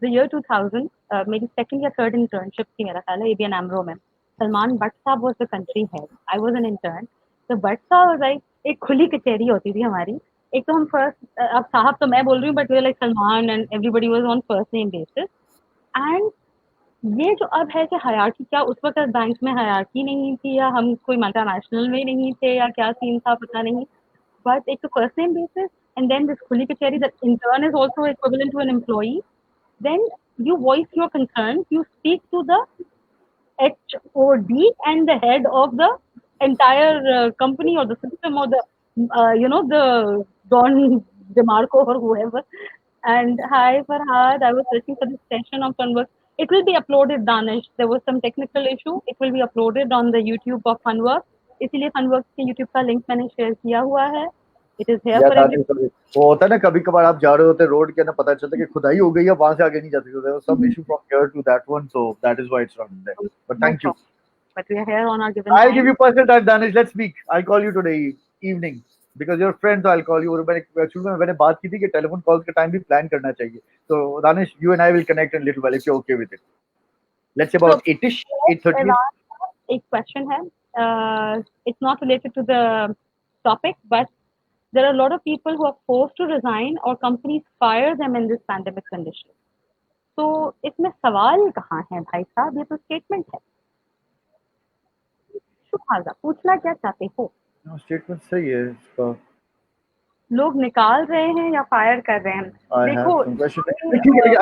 [SPEAKER 1] The year 2000, मेरी second या third internship थी मेरा ख्याल है ABN AMRO में, सलमान बट साहब was the country head, I was an intern, तो बट साहब was like एक खुली कचहरी होती थी हमारी, एक तो हम फर्स्ट, अब साहब तो मैं बोल रही हूँ, but we like Salman and everybody was on first name basis, and ये जो अब है कि हायरार्की, क्या उस वक्त बैंक में हायरार्की नहीं थी, या हम कोई मल्टीनेशनल में नहीं थे, या क्या सीन था पता नहीं, बट एक तो first name basis, and then this खुली कचहरी, that intern is also equivalent to an employee, then you voice your concerns, you speak to the HOD and the head of the entire company or the system or the the Don DeMarco or whoever, and hi Farhad, I was searching for this session of Funwork. It will be uploaded, Danish, there was some technical issue, it will be uploaded on the YouTube of Funwork, इसलिए Funwork के YouTube का link मैंने share किया हुआ है, it is here for everyone.
[SPEAKER 2] वो होता है ना, कभी कभार आप जा रहे होते रोड के ना, पता चलता है कि खुदाई हो गई है, वहां से आगे नहीं जा सकते, some issue from here to that one, so that is why it's not there, but thank you.
[SPEAKER 1] But we are here on our given
[SPEAKER 2] I'll
[SPEAKER 1] time.
[SPEAKER 2] give you personal time, Danish, let's speak. I'll call you today evening because you're friends, so I'll call you. Actually मैंने बात की थी कि telephone call का time भी plan करना चाहिए, so Danish, you and I will connect in a little while if you're okay with it. Let's say about 8ish, 8:30.
[SPEAKER 1] एक question है, it's not related to the topic, but there are a lot of people who are forced to resign or companies fire them in this pandemic condition. तो इसमें सवाल कहाँ है भाई साहब, ये तो स्टेटमेंट है, शुभाजा पूछना क्या चाहते हो?
[SPEAKER 2] स्टेटमेंट सही है इसका,
[SPEAKER 1] लोग निकाल रहे हैं या फायर कर रहे हैं? देखो,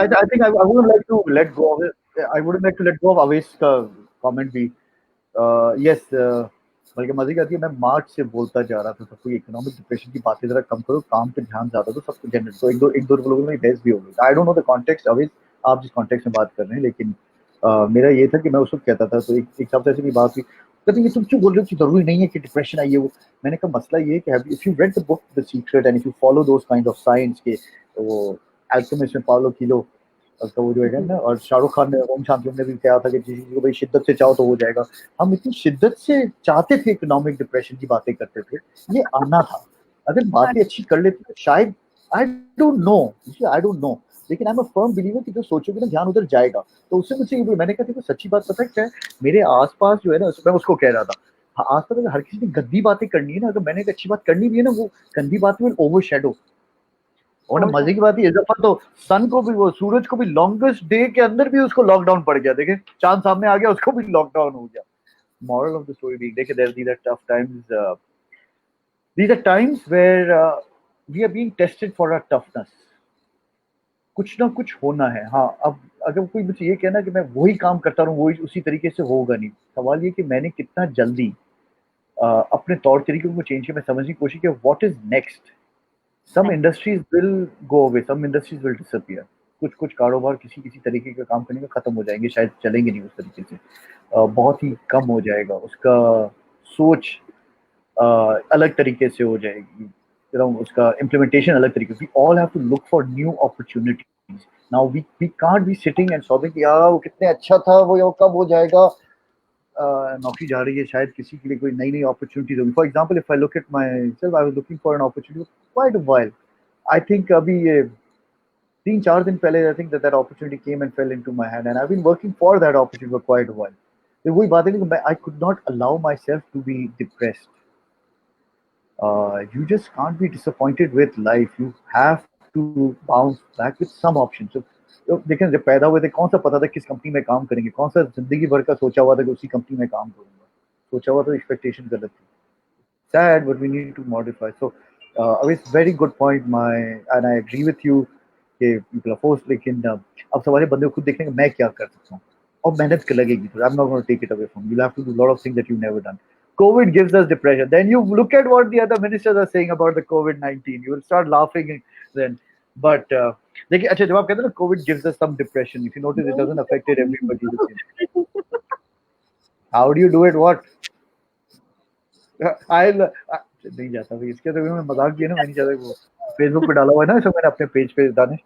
[SPEAKER 2] I think I wouldn't like to let go of it. I wouldn't like to let go of Aves का comment भी. Yes, बल्कि मजे की आती है, मैं मार्च से बोलता जा रहा था सबको इकोनॉमिक डिप्रेशन की बातें जरा कम करो, काम पे ध्यान ज्यादा दो, सबको जनरल, तो एक दो लोगों में बहस भी हो गई। I don't know the context, अभी आप जिस कॉन्टेक्स्ट में बात कर रहे हैं, लेकिन मेरा ये था कि मैं उस वक्त कहता था, तो एक हिसाब से ऐसी भी बात हुई, कहते ये तुम क्यों बोल रहे हो कि जरूरी नहीं है कि डिप्रेशन आई है वो। मैंने कहा मसला ये है कि if you read the book the secret and if you follow those kind of science के वो अल्केमिस्ट में पाउलो कीलो तो वो जो है ना, और शाहरुख खान ने ओम शांति ने भी कहा था कि जिस चीज को भाई शिद्दत से चाहो तो हो जाएगा। हम इतनी शिद्दत से चाहते थे इकोनॉमिक डिप्रेशन की बातें करते थे, ये आना था। अगर बातें अच्छी कर लेते तो शायद, आई डोंट नो, लेकिन I am a firm believer कि जो सोचोगे ना ध्यान उधर जाएगा। तो उससे मुझे मैंने कहा देखो सच्ची बात पता है क्या है, मेरे आसपास जो है ना, मैं उसको कह रहा था, आसपास अगर हर किसी ने गंदी बातें करनी है ना, अगर मैंने एक अच्छी बात करनी भी है ना, वो गंदी बात विल ओवरशैडो। और ना मजे की बात ये दफा तो सन को भी, वो सूरज को भी लॉन्गेस्ट डे के अंदर भी उसको लॉकडाउन पड़ गया। देखे चांद सामने आ गया, उसको भी लॉकडाउन हो गया। Moral of the story being, देखे these are tough times, these are times where we are being tested for our toughness. कुछ ना कुछ होना है। हाँ, अब अगर कोई मुझे ये कहना कि मैं वही काम करता रहूं, वही उसी तरीके से होगा नहीं। सवाल ये कि मैंने कितना जल्दी अपने तौर तरीकों को चेंज किया, मैं समझने की कोशिश किया what is next. Some industries will go away, some industries will disappear. कुछ कारोबार किसी तरीके का काम करने का खत्म हो जाएंगे, शायद चलेंगे नहीं उस तरीके से, बहुत ही कम हो जाएगा उसका सोच, अलग तरीके से हो जाएगी, उसका इम्प्लीमेंटेशन अलग तरीके से। We all have to look for new opportunities. Now we can't be sitting and sobbing कि यार वो कितने अच्छा था, वो कब हो जाएगा। नौकरी जा रही है, शायद किसी के लिए कोई नई नई अपॉर्चुनिटीज होगी। For example if I look at myself, I was looking for an opportunity quite a while. I think अभी ये 3-4 दिन पहले I think that opportunity came and fell into my hand and I have been working for that opportunity for quite a while. तो वही बात है कि I could not allow myself to be depressed. You just can't be disappointed with life. You have to bounce back with some options. So देखें, जब पैदा हुए थे कौन सा पता था किस कंपनी में काम करेंगे, कौन सा जिंदगी भर का सोचा हुआ था कि उसी कंपनी में काम करूंगा। सोचा हुआ तो एक्सपेक्टेशन गलत थी। Sad, but we need to modify. So it's very good point, and I agree with you कि people are forced, लेकिन अब सवाल है बंदे को खुद देखने का मैं क्या कर सकता हूँ, और मेहनत लगेगी। तो I'm not going to take it away from you. You'll have to do a lot of things that you've never done. COVID gives us depression. Then you look at what the other ministers are saying about the COVID-19. You will start laughing then. But देखिए, अच्छा जब आप कहते हैं ना COVID gives us some depression, if you notice it doesn't affect everybody the same. How do you do it? What? नहीं जाता भाई, इसके तो मैं मजाक किया ना, मैं नहीं चाहता। वो फेसबुक पे डाला हुआ है ना, सब मैंने अपने पेज पे Danish.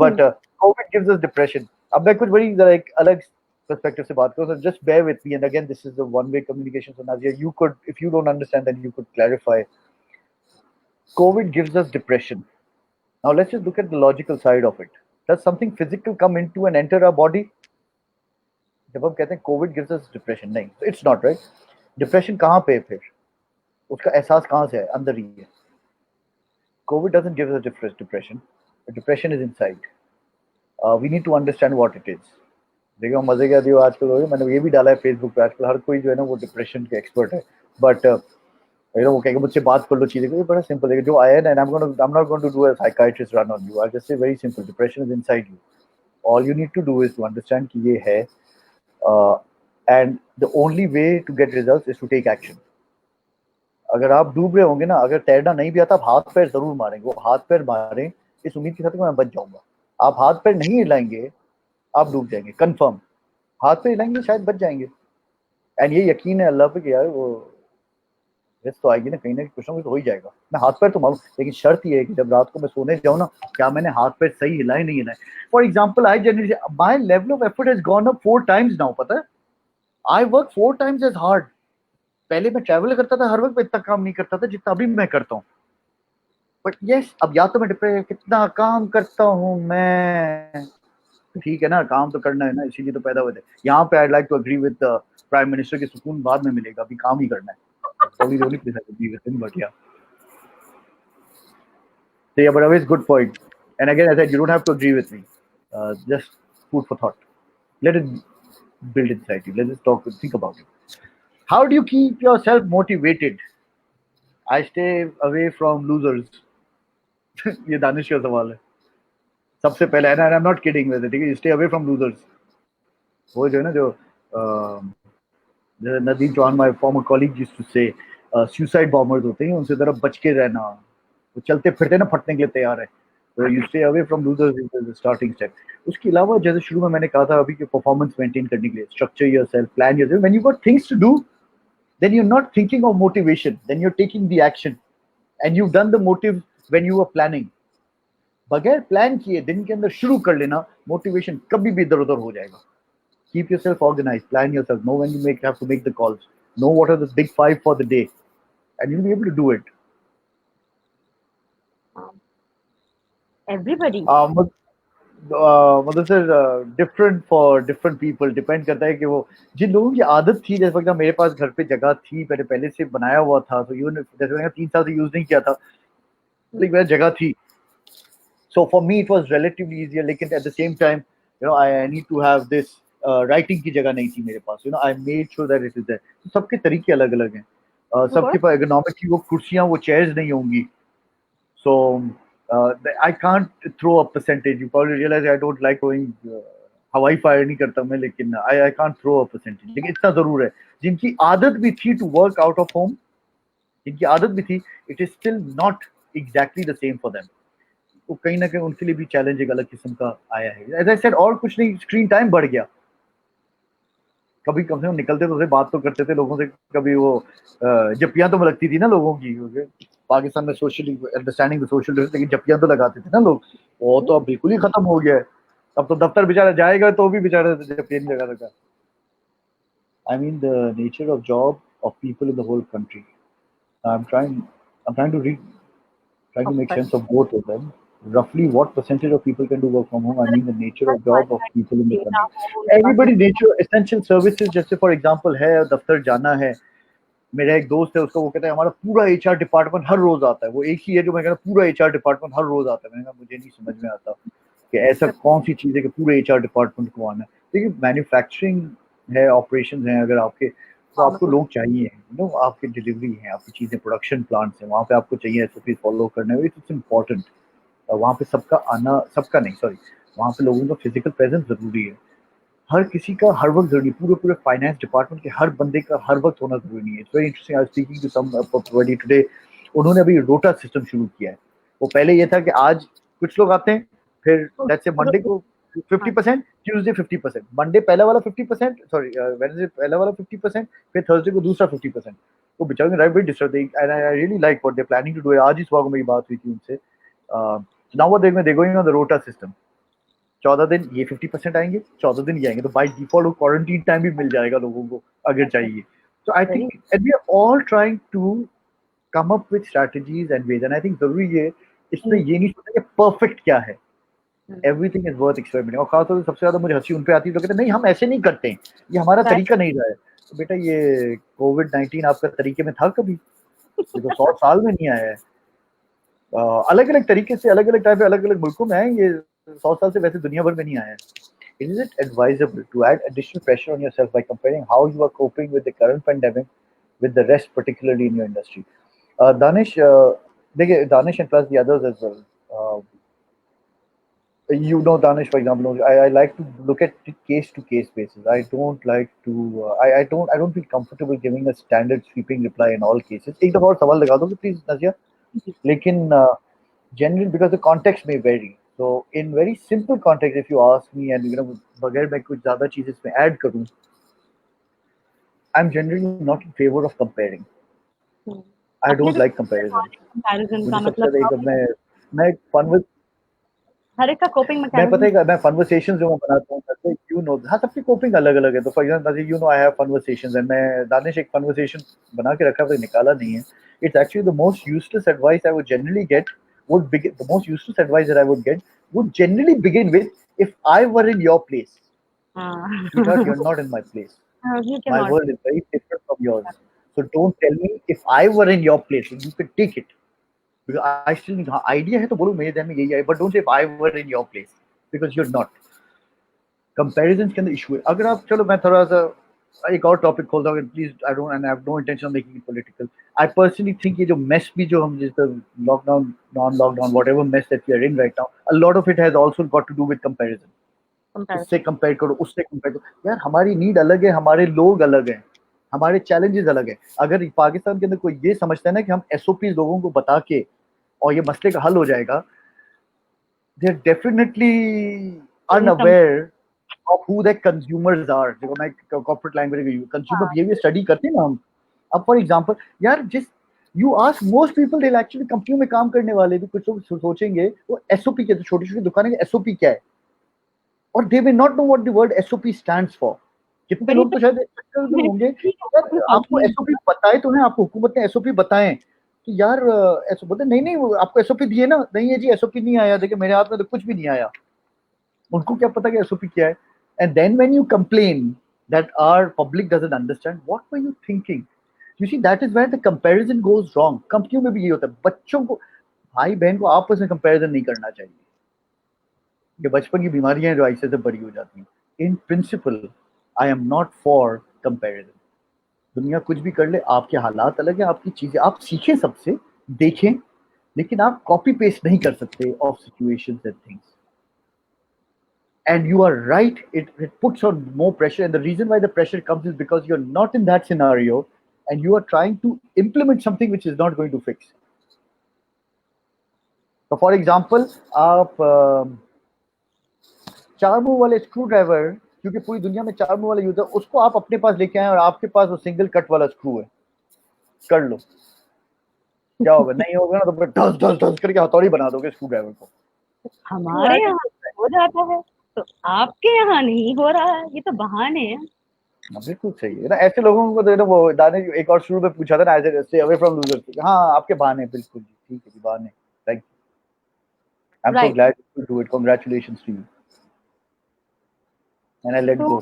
[SPEAKER 2] But Covid gives us depression. अब मैं कुछ बड़ी जरा एक अलग perspective से बात करूं, so just bear with me, and again this is the one way communication, so Nazia, you could, if you don't understand, then you could clarify. COVID gives us depression. Now let's just look at the logical side of it. Does something physical come into and enter our body? जब हम कहते हैं COVID gives us depression, नहीं, it's not, right? Depression कहाँ पे है फिर? उसका एहसास कहाँ से है? अंदर ही है। COVID doesn't give us depression. Depression is inside. We need to understand what it is. देखो मजे क्या दियो आजकल हो, मैंने ये भी डाला है फेसबुक पे, आजकल हर कोई जो है ना वो डिप्रेशन के एक्सपर्ट है। बट वो कहेंगे मुझसे बात कर लो चीजें, ये बड़ा सिंपल है। जो आया है ना, I'm not going to do a psychiatrist run on you. I'll just say very simple. Depression is inside you. All you need to do is to understand कि ये है, and the only way to get results is to take action. अगर आप डूब रहे होंगे ना, अगर तैरना नहीं भी आता, आप हाथ पैर जरूर मारेंगे। वो हाथ पैर मारें इस उम्मीद के साथ कि मैं बच जाऊंगा। आप हाथ पैर नहीं हिलाएंगे, आप डूब जाएंगे कंफर्म। हाथ पैर हिलाएंगे शायद बच जाएंगे। एंड ये यकीन है अल्लाह पे कि यार वो रिस्क तो आएगी ना, कहीं ना कुछ तो हो ही जाएगा। मैं हाथ पैर तो मारूं, लेकिन शर्त ये है कि जब रात को मैं सोने जाऊं ना, क्या मैंने हाथ पैर सही हिलाए नहीं हिलाए। For example, I generally my level of effort has gone up 4 times now. पता है, I work 4 times as hard. पहले मैं ट्रैवल करता था, हर वक्त मैं इतना काम नहीं करता था जितना अभी मैं करता हूँ। बट यस, अब या तो मैं डिप्रेस, कितना काम करता हूँ मैं, ठीक है ना, काम तो करना है ना, इसीलिए तो पैदा हुए थे यहाँ पे। I like to agree with prime minister की सुकून बाद में मिलेगा, अभी काम ही करना है। Probably the only place I could be with him, but yeah. So yeah, but always good point. And again, I said, you don't have to agree with me. Just food for thought. Let it build inside you. Let's just talk, think about it. How do you keep yourself motivated? I stay away from losers. ये दानिश का सवाल है सबसे पहले, and I'm not kidding with it. ठीक है, stay away from losers. वो जो है ना, जो Nadeem Chauhan, my former colleague, used to say, suicide bombers होते हैं, उनसे जरा बच के रहना। वो चलते फिरते ना फटने के लिए तैयार है। तो you stay away from losers is the starting step. उसके अलावा जैसे शुरू में मैंने कहा था अभी कि परफॉर्मेंस मेंटेन करने के लिए structure yourself, plan yourself. When you got things to do, then you're not thinking of motivation. Then you're taking the action, and you've done the motive when you were planning. बगैर plan किए दिन के अंदर शुरू कर लेना, motivation कभी भी इधर उधर हो जाएगा. Keep yourself organized, plan yourself, know when you have to make the calls, know what are the big 5 for the day, and you'll be able to do it.
[SPEAKER 1] Everybody.
[SPEAKER 2] मतलब sir different for different people, depend करता है कि वो जिन लोगों की आदत थी, जैसे फॉर मेरे पास घर पे जगह थी, मैंने पहले से बनाया हुआ था, तो इवन जैसे मैंने 3 साल से यूज नहीं किया था, लेकिन मेरी जगह थी, so for me it was relatively easier. लेकिन at the same time I need to have this writing की जगह नहीं थी मेरे पास, I made sure that it is there. तो सबके तरीके अलग अलग हैं, सबके पास एर्गोनॉमिक की वो कुर्सियां, वो चेयर्स नहीं होंगी. So I can't throw a percentage. You probably realize I don't like throwing हवाई फायर नहीं करता मैं, लेकिन I can't throw a percentage. लेकिन इतना जरूर है, जिनकी आदत भी थी to work out of home, जिनकी आदत भी थी, it is still not exactly the same for them. तो कहीं ना कहीं उनके लिए भी चैलेंज एक अलग किस्म का आया है. एज आई सेड, और कुछ नहीं, स्क्रीन टाइम बढ़ गया. कभी कम से कम निकलते तो थे, बात तो करते थे लोगों से, कभी वो जप्पियां तो लगती थी ना लोगों की. पाकिस्तान में सोशली अंडरस्टैंडिंग सोशल डिस्टेंस, लेकिन जप्पियां तो लगाते थे ना लोग. वो तो अब बिल्कुल ही खत्म हो गया है. अब तो दफ्तर बेचारा जाएगा तो भी बेचारा जप्पियां नहीं लगा सका. I mean the nature of job of people in the whole country. I am trying to make sense of both of them. Roughly what percentage of people can do work from home? I mean the nature of job of people in the country. Everybody nature essential services, जैसे for example है दफ्तर जाना है. मेरा एक दोस्त है, उसका वो कहता है हमारा पूरा HR डिपार्टमेंट हर रोज आता है. वो एक ही है जो मैं कहता हूँ पूरा HR डिपार्टमेंट हर रोज आता है. मैंने कहा मुझे नहीं समझ में आता कि ऐसा कौन सी चीज है कि पूरे HR डिपार्टमेंट को आना है. देखिए मैन्युफैक्चरिंग है, ऑपरेशंस हैं, अगर आपके तो आपको लोग चाहिए, आपकी डिलीवरी है, आपकी चीजें प्रोडक्शन प्लांट्स हैं, वहाँ पे आपको चाहिए SOP फॉलो करने में. It's important. वहाँ पे सबका आना, सबका नहीं सॉरी, वहाँ पे लोगों का फिजिकल प्रेजेंस जरूरी है. हर किसी का हर वक्त जरूरी, पूरे फाइनेंस डिपार्टमेंट के हर बंदे का हर वक्त होना जरूरी नहीं है. It's very interesting. I was speaking to somebody today. उन्होंने अभी रोटा सिस्टम शुरू किया है. वो पहले ये था कि आज कुछ लोग आते हैं, फिर लेट्स से मंडे को 50%, ट्यूसडे 50%, मंडे पहला वाला 50%, सॉरी वेडनेसडे पहला वाला 50%, फिर थर्सडे को दूसरा 50%. तो बेचारे right very disturbing, and I really like what they planning to do. आज ही सुबह को मेरी बात हुई थी उनसे. Now what they going on the rota system. 14 दिन ये 50% आएंगे, 14 दिन ये आएंगे, तो बाय डिफॉल्ट क्वारंटीन टाइम भी मिल जाएगा लोगों को अगर चाहिए. So I think and we are all trying to come up with strategies and ways, and I think जरूरी है इसमें ये नहीं सोचना कि परफेक्ट क्या है. Everything is worth experimenting. और खासतौर से सबसे ज्यादा मुझे हंसी उन पे आती है जो कहते हैं नहीं हम ऐसे नहीं करते हैं, ये हमारा तरीका नहीं रहा है. तो बेटा ये कोविड-19 आपका तरीके में था कभी? ये तो 100 साल में नहीं आया है. अलग अलग तरीके से अलग अलग टाइप, अलग अलग मुल्कों में आए, ये 100 साल से वैसे दुनिया भर में नहीं आया है. Is it advisable to add additional pressure on yourself by comparing how you are coping with the current pandemic with the rest, particularly in your industry? Danish, Danish and plus the others as well. Danish, for example, I like to look at case to case basis. I don't like to. I don't feel comfortable giving a standard sweeping reply in all cases. एक दफा और सवाल लगा दोगे please nausea. लेकिन generally because the context may vary. So in very simple context, if you ask me, and बगैर मैं कुछ ज़्यादा चीज़ इसमें add करूँ, I'm generally not in favor of comparing. I don't like comparison.
[SPEAKER 1] Comparison का मतलब
[SPEAKER 2] मैं fun
[SPEAKER 1] हर एक का कोपिंग
[SPEAKER 2] मैं पता है मैं कन्वर्सेशंस जो मैं बनाता हूँ, हाँ सबकी कोपिंग अलग अलग है. तो for example I have conversations, and मैं दानिश एक कन्वर्सेशन बना के रखा, तो निकाला नहीं है. It's actually the most useless advice I would generally get the most useless advice that I would get would generally begin with, if I were in your place. Sweetheart, you're not in my place. My world is very different from yours. So don't tell me if I were in your place, you could take it. Because I still need idea है तो बोलो मेरे ध्यान में यही है, but don't say if I were in your place, because you're not. Comparisons के अंदर इशू है. अगर आप चलो मैं थोड़ा सा एक और टॉपिक खोलता हूँ, please. I have no intention of making it political. I personally think ये जो mess भी जो हम जिस lockdown, non-lockdown, whatever mess that we are in right now, a lot of it has also got to do with comparison. इससे compare करो, उससे compare करो. यार हमारी नीड अलग है, हमारे लोग अलग हैं, हमारे चैलेंजेस अलग हैं. अगर पाकिस्तान के अंदर कोई ये समझता है ना कि हम SOP लोगों को बता के और ये मसले का हल हो जाएगा, they are definitely unaware of who the consumers are. देखो मैं कॉर्पोरेट लैंग्वेज में कंज्यूमर बिहेवियर स्टडी करते हैं ना हम. अब फॉर एग्जांपल यार जिस you ask most people, they actually कंपनियों में काम करने वाले भी कुछ लोग सोचेंगे वो एसओपी क्या है, छोटी छोटी दुकानें एसओपी क्या है, और they may not know what the word SOP stands for. कितने
[SPEAKER 1] वही
[SPEAKER 2] लोग
[SPEAKER 1] तो
[SPEAKER 2] तो शायद में होंगे यार, आपको
[SPEAKER 1] कंपनी
[SPEAKER 2] एसओपी बताए तो है, आपको हुकूमत ने एसओपी बताए कि यार ऐसा बोलते नहीं नहीं वो आपको एसओपी दिए ना, नहीं है जी एसओपी नहीं आया, देखिए मेरे हाथ में तो कुछ भी नहीं आया, उनको क्या पता कि एसओपी क्या है। And then when you complain that our public doesn't understand what were you thinking, you see that is where the comparison goes wrong. कंपनियों में भी ये होता है, बच्चों को भाई बहन को आपस में कंपैरिजन नहीं करना चाहिए, ये बचपन की बीमारियां जो ऐसे से बड़ी हो जाती हैं। In principle I am not for comparison. दुनिया कुछ भी कर ले, आपके हालात अलग है, आपकी चीजें आप सीखें सबसे, देखें, लेकिन आप कॉपी पेस्ट नहीं कर सकते of situations and things. And you are right, it puts on more pressure, and the reason why the pressure comes is because you're not in that scenario and you are trying to implement something which is not going to fix. So for example, आप चार मुंह वाले screw driver, क्योंकि पूरी दुनिया में चार मुंह वाला यूज है, उसको आप अपने पास लेके आए और आपके पास वो सिंगल कट वाला स्क्रू है, कर लो, क्या होगा? नहीं होगा ना तो फिर ढस ढस ढस करके हथौड़ी बना दोगे स्क्रू ड्राइवर को।
[SPEAKER 1] हमारे यहाँ हो जाता है तो आपके यहाँ नहीं हो रहा है, ये तो बहाने हैं।
[SPEAKER 2] हाँ, बिल्कुल सही है ना, ऐसे लोगों को तो ना वो दाने एक और शुरू में पूछा था ना, ऐसे स्टे अवे फ्रॉम लूजर्स। हाँ आपके बहाने, बिल्कुल जी, ठीक है जी, बहाने। Thank you, I am so
[SPEAKER 1] right,
[SPEAKER 2] glad to do it, congratulations to you, and I let
[SPEAKER 1] to
[SPEAKER 2] go.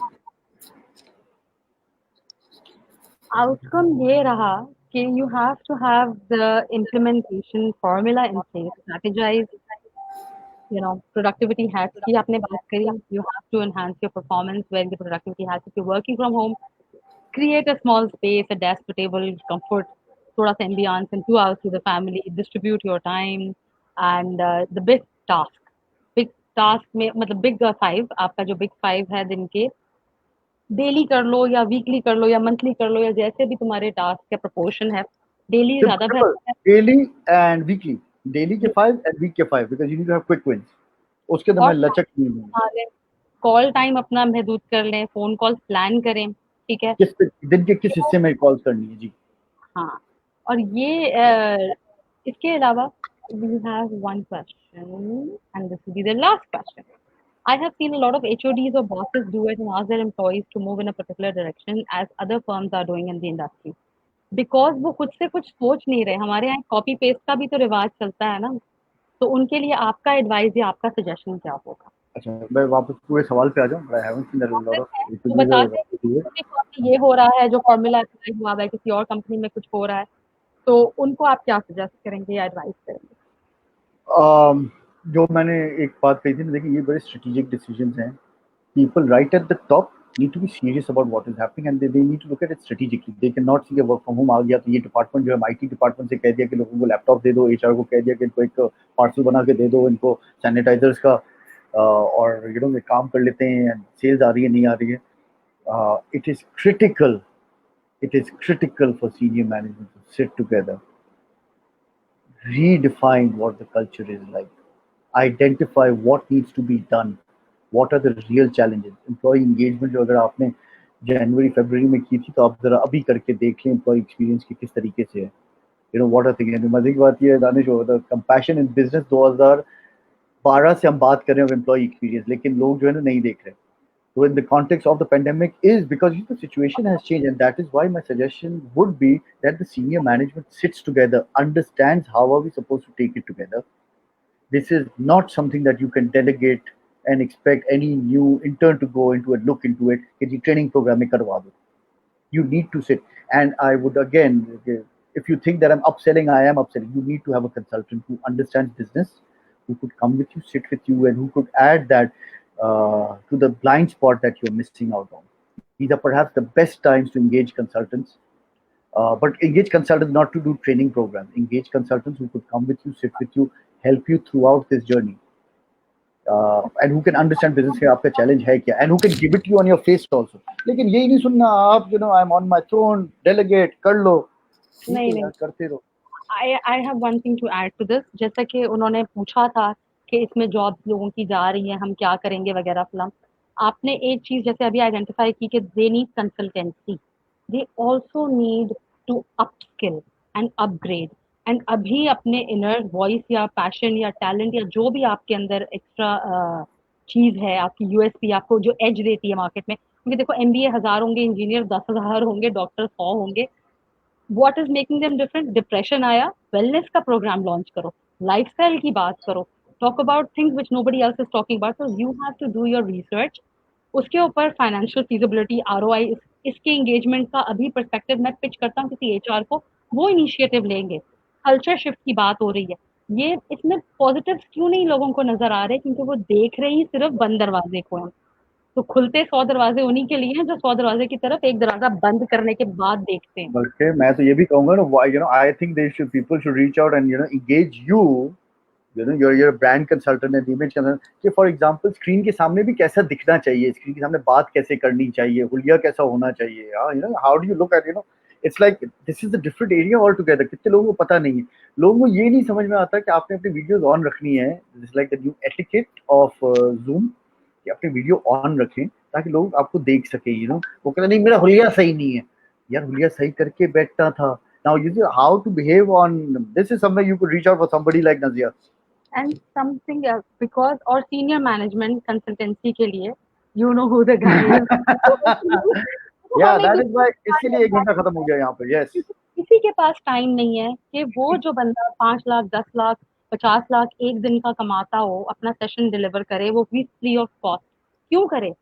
[SPEAKER 1] Outcome ये रहा कि you have to have the implementation formula in place, strategise, productivity hacks की आपने बात करी, you have to enhance your performance when the productivity hacks, if you're working from home, create a small space, a desk, a table, comfort, थोड़ा सा ambience and 2 hours to the family, distribute your time, and the big task में मतलब big five, आपका जो big five है दिन के, daily कर लो या वीकली कर लो या मंथली कर लो या जैसे भी तुम्हारे टास्क का प्रोपोर्शन है, डेली
[SPEAKER 2] सिंपल
[SPEAKER 1] ज्यादा
[SPEAKER 2] सिंपल,
[SPEAKER 1] बेहतर
[SPEAKER 2] डेली एंड वीकली, डेली के 5 एंड वीक के 5, because you need to have quick wins, उसके अंदर
[SPEAKER 1] है।
[SPEAKER 2] मैं लचक नहीं दूंगा।
[SPEAKER 1] और कॉल टाइम अपना महदूद कर लें, फोन कॉल प्लान करें, ठीक है।
[SPEAKER 2] किस दिन के किस हिस्से में कॉल करनी है जी।
[SPEAKER 1] हाँ, और ये इसके अलावा we have one question and this will be the last question. I have seen a lot of HODs or bosses do it and ask their employees to move in a particular direction as other firms are doing in the industry. Because वो खुद से कुछ सोच नहीं रहे, हमारे यहाँ copy paste का भी तो रिवाज चलता है ना, तो उनके लिए आपका एडवाइस या आपका सजेशन क्या होगा?
[SPEAKER 2] अच्छा, मैं वापस पूरे सवाल पे आ जाऊँ, I haven't seen a lot of
[SPEAKER 1] तो बता दें कि किसी को ये हो रहा है जो फॉर्मूला अप्लाई हुआ है, किसी और कंपनी में कुछ हो रहा है, तो उनको आप क्या सजेस्ट करेंगे या एडवाइस करेंगे?
[SPEAKER 2] जो मैंने एक बात कही थी ना, देखिए ये बड़े स्ट्रेटेजिक डिसीजंस हैं। People right at the top need to be serious about what is happening and they need to look at it strategically. They cannot see a work from home आ गया तो ये डिपार्टमेंट जो है IT department से कह दिया कि लोगों को लैपटॉप दे दो, एचआर को कह दिया कि इनको एक पार्सल बना के दे दो, इनको सैनिटाइजर्स का, और ये काम कर लेते हैं, सेल्स आ रही है नहीं आ रही है। It is critical, it is critical for senior management to sit together, redefine what the culture is like, identify what needs to be done, what are the real challenges. Employee engagement जो अगर आपने जनवरी फरवरी में की थी तो आप जरा अभी करके देख लें एम्प्लॉय एक्सपीरियंस की किस तरीके से है, व्हाट आर थिंकिंग। मजे की बात ये है दानिश, होता कंपैशन इन बिजनेस 2012 से हम बात कर रहे हैं एम्प्लॉय एक्सपीरियंस, लेकिन लोग जो है ना नहीं देख रहे। So in the context of the pandemic is because the situation has changed, and that is why my suggestion would be that the senior management sits together, understands how are we supposed to take it together. This is not something that you can delegate and expect any new intern to go into and look into it. Get the training program mein karwa do. You need to sit, and I would again, if you think that I'm upselling, I am upselling. You need to have a consultant who understands business, who could come with you, sit with you, and who could add that to the blind spot that you're missing out on. These are perhaps the best times to engage consultants, but engage consultants not to do training programs. Engage consultants who could come with you, sit with you, help you throughout this journey, and who can understand business का आपका challenge है क्या, and who can give it to you on your face also. लेकिन यही नहीं सुनना आप, I'm on my throne, delegate कर लो, ठीक है यार, करते रहो।
[SPEAKER 1] I have one thing to add to this. जैसा कि उन्होंने पूछा था कि इसमें जॉब लोगों की जा रही है, हम क्या करेंगे वगैरह फिलहाल, आपने एक चीज जैसे अभी आइडेंटिफाई की कि they need consultancy, they also need to upskill and upgrade, and अभी अपने इनर वॉइस या पैशन या टैलेंट या जो भी आपके अंदर एक्स्ट्रा चीज है, आपकी यूएसपी आपको जो एज देती है मार्केट में, क्योंकि देखो एमबीए 1000 होंगे, इंजीनियर 10,000 होंगे, डॉक्टर 100 होंगे, what is making them different? Depression आया, वेलनेस का प्रोग्राम लॉन्च करो, लाइफस्टाइल की बात करो, talk about things which nobody else is talking about, so you have to do your research, उसके ऊपर फाइनेंशियल फीजिबिलिटी, आरओआई, इसके एंगेजमेंट का अभी पर्सपेक्टिव मैं पिच करता हूँ किसी एचआर को, वो इनिशिएटिव लेंगे। कल्चर शिफ्ट की बात हो रही है, ये इसमें पॉजिटिव क्यों नहीं लोगों को नजर आ रहे, क्योंकि वो देख रहे ही सिर्फ बंद दरवाजे को हैं। तो खुलते 100 दरवाजे उन्हीं के लिए हैं जो 100 दरवाजे की तरफ एक दरवाजा बंद करने के बाद देखते हैं।
[SPEAKER 2] बल्कि मैं तो ये भी कहूंगा ना, I think they should people should reach out and engage you, you're a brand consultant and image consultant, कि फॉर एग्जांपल स्क्रीन के सामने भी कैसा दिखना चाहिए, स्क्रीन के सामने बात कैसे करनी चाहिए, हुलिया कैसा होना चाहिए, how do you look at, it's like this is a different area all together. कितने लोगों को पता नहीं है, लोगों को ये नहीं समझ में आता कि आपने अपनी वीडियोस ऑन रखनी है, this like the new etiquette of zoom, कि अपनी वीडियो ऑन रखें ताकि लोग आपको देख सके। वो कहते नहीं मेरा हुलिया सही नहीं है, यार हुलिया सही करके बैठता था। Now you see how to behave on this is somewhere you could reach out for somebody like Nazia.
[SPEAKER 1] And something else, because और senior management consultancy के लिए, you know who the guy is.
[SPEAKER 2] Yeah, that is why इसीलिए 1 घंटा खत्म हो गया यहाँ पे। Yes.
[SPEAKER 1] किसी के पास टाइम नहीं है कि वो जो बंदा 5 लाख 10 लाख 50 लाख एक दिन का कमाता हो अपना सेशन डिलीवर करे, वो भी फ्री ऑफ कॉस्ट क्यों करे?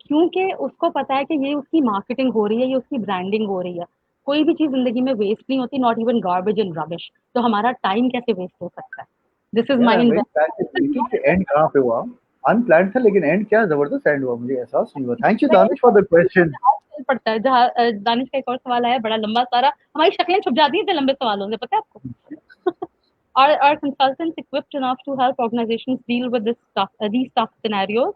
[SPEAKER 1] क्योंकि उसको पता है कि ये उसकी मार्केटिंग हो रही है, ये उसकी ब्रांडिंग हो रही है। कोई भी चीज जिंदगी में वेस्ट नहीं होती, not even garbage and rubbish. तो हमारा टाइम कैसे वेस्ट हो सकता है? This is my
[SPEAKER 2] investment. And कहाँ पे हुआ? अनप्लान्ड था, लेकिन एंड क्या जबरदस्त एंड हुआ, मुझे एहसास नहीं हुआ। Thank you Danish for the question.
[SPEAKER 1] पड़ता है जहाँ दानिश का एक और सवाल आया बड़ा लंबा सारा, हमारी शक्लें छुप जाती हैं लंबे सवालों से, पता है आपको? Are consultants equipped enough to help organizations deal with these tough scenarios?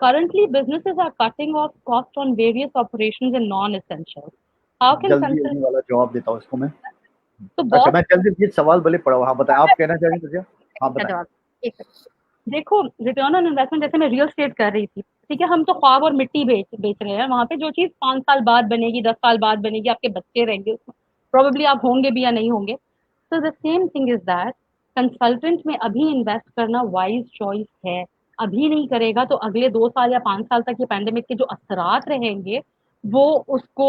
[SPEAKER 1] Currently, businesses are cutting off costs on various operations and non-essentials. How can
[SPEAKER 2] जल्दी होने वाला जवाब देता हूँ इसको मैं।
[SPEAKER 1] तो
[SPEAKER 2] अच्छा, मैं जल्दी ये सवाल भले पढ़ा हुआ। हाँ बताएं, आप कहना चाह रही हैं? हाँ बताएं।
[SPEAKER 1] देखो, रिटर्न ऑन इन्वेस्टमेंट, जैसे मैं रियल एस्टेट कर रही थी, ठीक है, हम तो ख्वाब और मिट्टी बेच रहे हैं। वहां पे जो चीज 5 साल बाद बनेगी, 10 साल बाद बनेगी, आपके बच्चे रहेंगे, प्रोबेबली आप होंगे भी या नहीं होंगे। तो the same thing is that consultant में अभी इन्वेस्ट करना वाइज चॉइस है। अभी नहीं करेगा तो अगले 2 साल या 5 साल तक ये पैंडेमिक के जो असरात रहेंगे वो उसको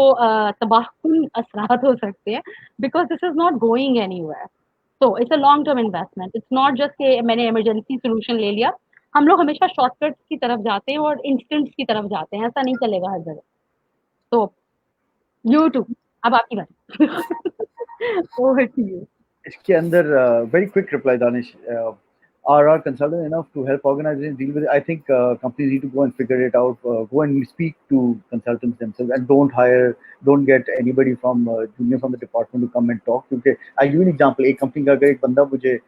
[SPEAKER 1] तबाहकुन असरात हो सकते हैं, because this is not going anywhere. तो it's a long term investment, it's not just कि मैंने इमरजेंसी सोल्यूशन ले लिया। हम लोग हमेशा शॉर्टकट की तरफ जाते हैं और इंस्टेंट्स की तरफ जाते हैं, ऐसा नहीं चलेगा हर जगह। तो यूट्यूब, अब आपकी बात। Over to you.
[SPEAKER 2] इसके अंदर very quick reply, Danish. Are our consultants enough to help organizations deal with it? I think companies need to go and figure it out. Go and speak to consultants themselves, and don't get anybody from junior from the department to come and talk. क्योंकि I'll give you an example. एक company का अगर एक बंदा मुझे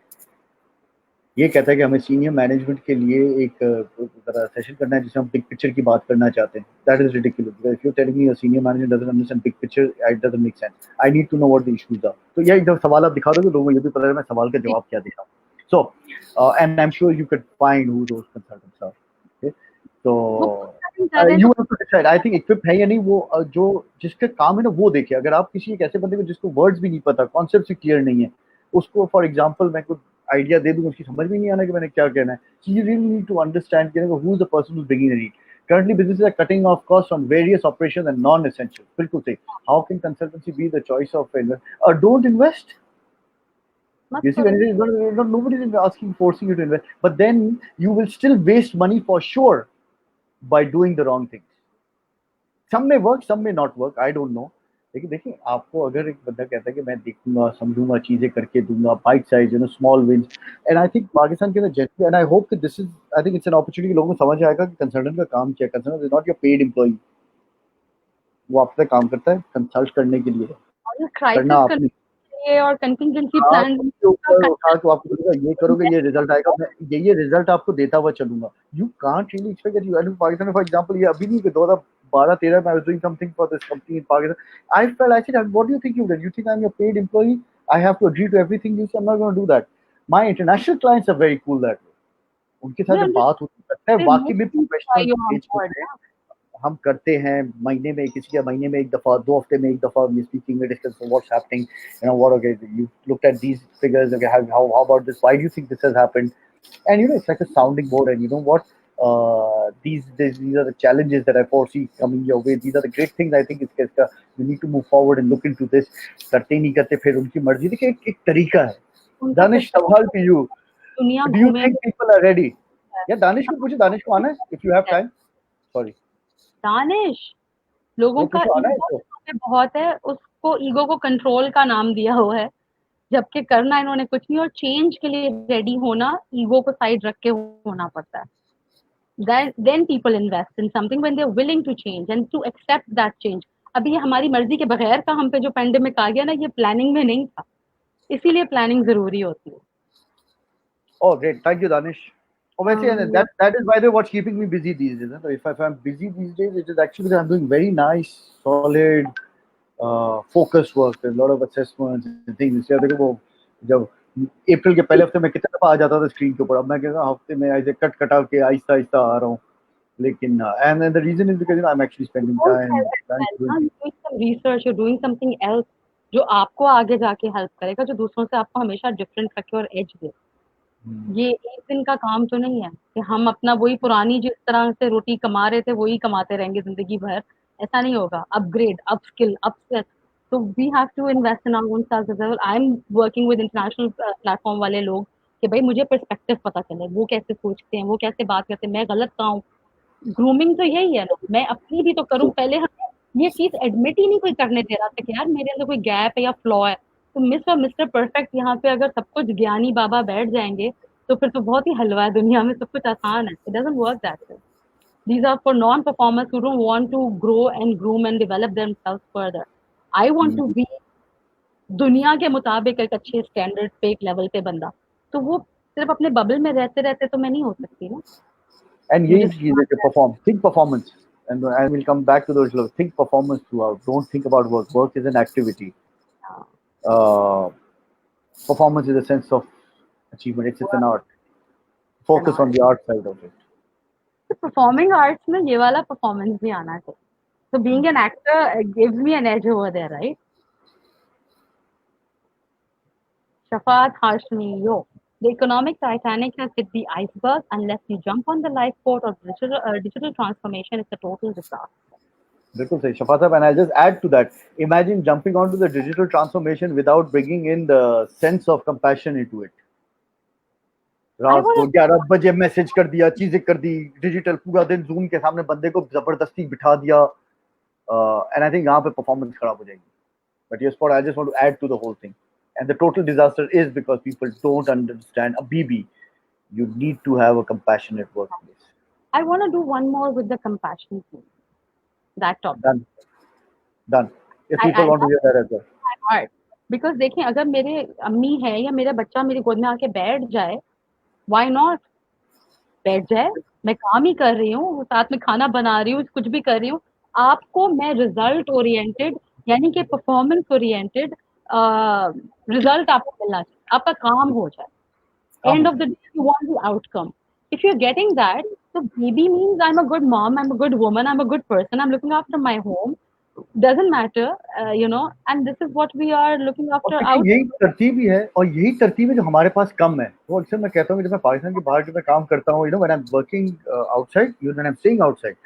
[SPEAKER 2] ये कहता है कि हमें सीनियर मैनेजमेंट के लिए एक सेशन करना है जिसमें हम बिग पिक्चर की बात करना चाहते हैं, that is ridiculous. Because if you telling me your senior manager doesn't understand big picture, it doesn't make sense. I need to know what the issues are. तो ये जब सवाल आप दिखा दोगे लोगों को ये भी पता है मैं सवाल का जवाब क्या दे रहा हूं। So and I am sure you can find who those consultants are. Okay, तो you have to decide. I think equip है या नहीं, वो जो जिसका काम है ना वो देखिए। अगर आप किसी एक ऐसे बंदे को जिसको वर्ड्स भी नहीं पता, कॉन्सेप्ट भी क्लियर नहीं है, उसको फॉर एग्जांपल मैं कुछ आइडिया दे दूं, उसकी समझ में नहीं आना कि मैंने क्या कहना है। So you really need to understand who is the person who's bringing the need. Currently, businesses are cutting off costs on various operations and non-essential. बिल्कुल सही। How can consultancy be the choice of invest? Don't invest. You see, nobody is asking, forcing you to invest, but then you will still waste money for sure by doing the wrong things. Some may work, some may not work. I don't know. लेकिन देखिए, आपको अगर एक बंदा कहता है कि मैं देखूंगा, समझूंगा, चीजें करके दूंगा, bite size, small wins, and I think Pakistan के अंदर जनरली, एंड आई होप कि this is, I think it's an opportunity, लोगों को समझ आएगा कि कंसल्टेंट का काम क्या है। Consultant is not your paid employee, वो आपका काम करता है कंसल्ट करने के लिए, करना आपने
[SPEAKER 1] और कंटिंजेंसी प्लान
[SPEAKER 2] के ऊपर उठा के आपको बोलेगा ये करोगे ये रिजल्ट आएगा, मैं ये रिजल्ट आपको देता हुआ चलूंगा। You can't really expect that you, Pakistan में फॉर एग्जांपल, ये अभी नहीं कि 2012-13 में I was doing something for this company in Pakistan. I felt, I said, what do you think you did? You think I'm your paid employee? I have to agree to everything you say? I'm not going to do that. My international clients are very cool that way. उनके साथ जब बात होती है वाकई में professional हम करते हैं महीने में, किसी का महीने में एक दफा, 2 हफ्ते में एक दफा we speaking, we discuss what's happening, you know, what, okay, you looked at these figures, okay, how about this, why do you think this has happened, and you know, it's like a sounding board, and you know what, these are the challenges that I foresee coming your way, these are the great things I think it's you need to move forward and look into this. करते नहीं करते फिर उनकी मर्जी, देखिए एक तरीका है.
[SPEAKER 1] उनका
[SPEAKER 2] Danish, सवाल to you,
[SPEAKER 1] दुनिया
[SPEAKER 2] do you
[SPEAKER 1] घूमे
[SPEAKER 2] think people are ready? या दानिश को पूछे, दानिश को आना है, if you have time, sorry,
[SPEAKER 1] Danish, लोगों
[SPEAKER 2] वो
[SPEAKER 1] का
[SPEAKER 2] पूछो आना है
[SPEAKER 1] ईगो
[SPEAKER 2] इसको.
[SPEAKER 1] बहुत है, उसको ईगो को कंट्रोल का नाम दिया हुआ है, जबकि करना इन्होंने कुछ नहीं, और चेंज के लिए रेडी होना ईगो को साइड रख के होना पड़ता है. Then people invest in something when they're willing to change and to accept that change. अभी ये हमारी मर्जी के बगैर का हम पे जो पेंडेमिक आ गया ना, ये प्लानिंग में नहीं था, इसीलिए प्लानिंग जरूरी होती है.
[SPEAKER 2] Oh, great. Thank you, Danish. Oh, वैसे and that is by the way what's keeping me busy these days. So if I'm busy these days, it is actually because I'm doing very nice, solid, focused work. There's a lot of assessments and things. इसलिए देखो वो जब अप्रैल के पहले हफ्ते में कितने दफा आ जाता था स्क्रीन के ऊपर, अब मैं कहता हूँ हफ्ते में ऐसे कट कटा के आहिस्ता आहिस्ता आ रहा हूँ. लेकिन and the reason is because you know I'm actually spending time.
[SPEAKER 1] doing some research, you're doing something else जो आपको आगे जाके हेल्प करेगा, जो दूसरों से आपको हमेशा डिफरेंट रखे और एज दे. ये एक दिन का काम तो नहीं है कि हम अपना वही पुरानी जिस तरह से रोटी कमा रहे थे वही कमाते रहेंगे जिंदगी भर. ऐसा नहीं होगा. Upgrade, upskill, upset. तो we have to invest in our own self as well. I am working with international platform वाले लोग कि भाई मुझे पर्सपेक्टिव पता चले, वो कैसे सोचते हैं, वो कैसे बात करते हैं, मैं गलत कहाँ हूँ. ग्रूमिंग तो यही है ना, मैं अपनी भी तो करूँ. पहले हमें ये चीज एडमिट ही नहीं कोई करने दे रहा था कि यार मेरे अंदर कोई गैप है या फ्लॉ है. तो मिस और मिस्टर परफेक्ट यहाँ पे अगर सब कुछ ज्ञानी बाबा बैठ जाएंगे तो फिर तो बहुत ही हलवा है दुनिया में, सब कुछ आसान है. It doesn't work that way. These are for non-performers who don't want to grow and groom and develop themselves further. I want to be दुनिया के मुताबिक एक अच्छे स्टैंडर्ड पे, एक लेवल पे बंदा. तो वो सिर्फ अपने बबल में रहते रहते तो मैं नहीं हो सकती ना.
[SPEAKER 2] And यही चीज़ है कि perform, think performance, and we'll come back to those levels. Think performance throughout. Don't think about work. Work is an activity. Performance is a sense of achievement. It's an art. Focus on the art side of it.
[SPEAKER 1] तो performing arts में ये वाला performance भी आना चाहिए. So being an actor gives me an edge over there, right? Shafat Hashmi, yo, the economic Titanic has hit the iceberg. Unless you jump on the lifeboat of digital transformation, it's a total disaster.
[SPEAKER 2] बिल्कुल सही शफा साहब, and I'll just add to that. Imagine jumping onto the digital transformation without bringing in the sense of compassion into it. रात को 11 बजे message कर दिया, चीजें कर दी डिजिटल, पूरा दिन जूम के सामने बंदे को जबरदस्ती बिठा दिया, एंड आई थिंक यहाँ पे परफॉर्मेंस खराब हो जाएगी. But yes, for I just want to add to the whole thing, and the total disaster is because people don't understand. अभी भी you need to have a compassionate workplace.
[SPEAKER 1] I want to do one more with the compassion thing. That topic.
[SPEAKER 2] Done. If people want to hear that as well.
[SPEAKER 1] Hard. Because देखें, अगर मेरे अम्मी है या मेरा बच्चा मेरी गोद में आके बैठ जाए, why not? बैठ जाए, मैं काम ही कर रही हूँ, साथ में खाना बना रही हूँ, कुछ भी कर रही हूँ. आपको मैं रिजल्ट ओरिएंटेड यानी कि परफॉर्मेंस ओरिएंटेड रिजल्ट आपको मिलना चाहिए, आपका काम हो जाए. End of the day, you want the outcome. If you're getting that, so maybe means I'm a good mom, I'm a good woman, I'm a good person, I'm looking after my home. Doesn't matter, you know, and this is what we are looking after out.
[SPEAKER 2] यही तरतीब ही है, और यही तरतीब है जो हमारे पास कम है. वो अक्सर मैं कहता हूँ कि जब मैं पाकिस्तान के बाहर जब मैं काम करता हूँ, you know, when I'm working outside, when I'm staying outside,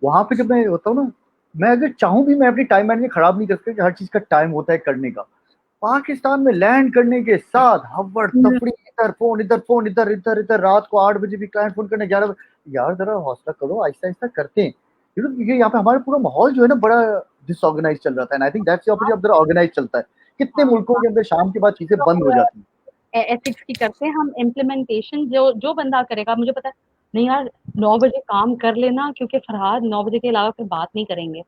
[SPEAKER 2] वहाँ पे जब मैं होता हूँ ना, मैं अगर चाहूँ भी मैं अपनी टाइम मैनेजमेंट खराब नहीं कर सकता. हर चीज का टाइम होता है करने का. पाकिस्तान में लैंड करने के साथ हवड़ तफड़ी, इधर फोन इधर इधर इधर, रात को 8 बजे भी क्लाइंट फोन करने, 11 बजे, यार जरा हौसला करो, आहिस्ता आहिस्ता करते हैं. यहाँ पे हमारा पूरा माहौल जो है ना बड़ा डिसऑर्गेनाइज चल रहा था. And I think that's the opposite of the organize चलता है. कितने मुल्कों के अंदर शाम के बाद चीजें बंद हो जाती हैं.
[SPEAKER 1] एथिक्स की करते हैं हम इम्प्लीमेंटेशन, जो बंदा करेगा, मुझे पता है नहीं यार 9 बजे काम कर लेना, क्योंकि फरहाद 9 बजे के अलावा फिर बात नहीं करेंगे.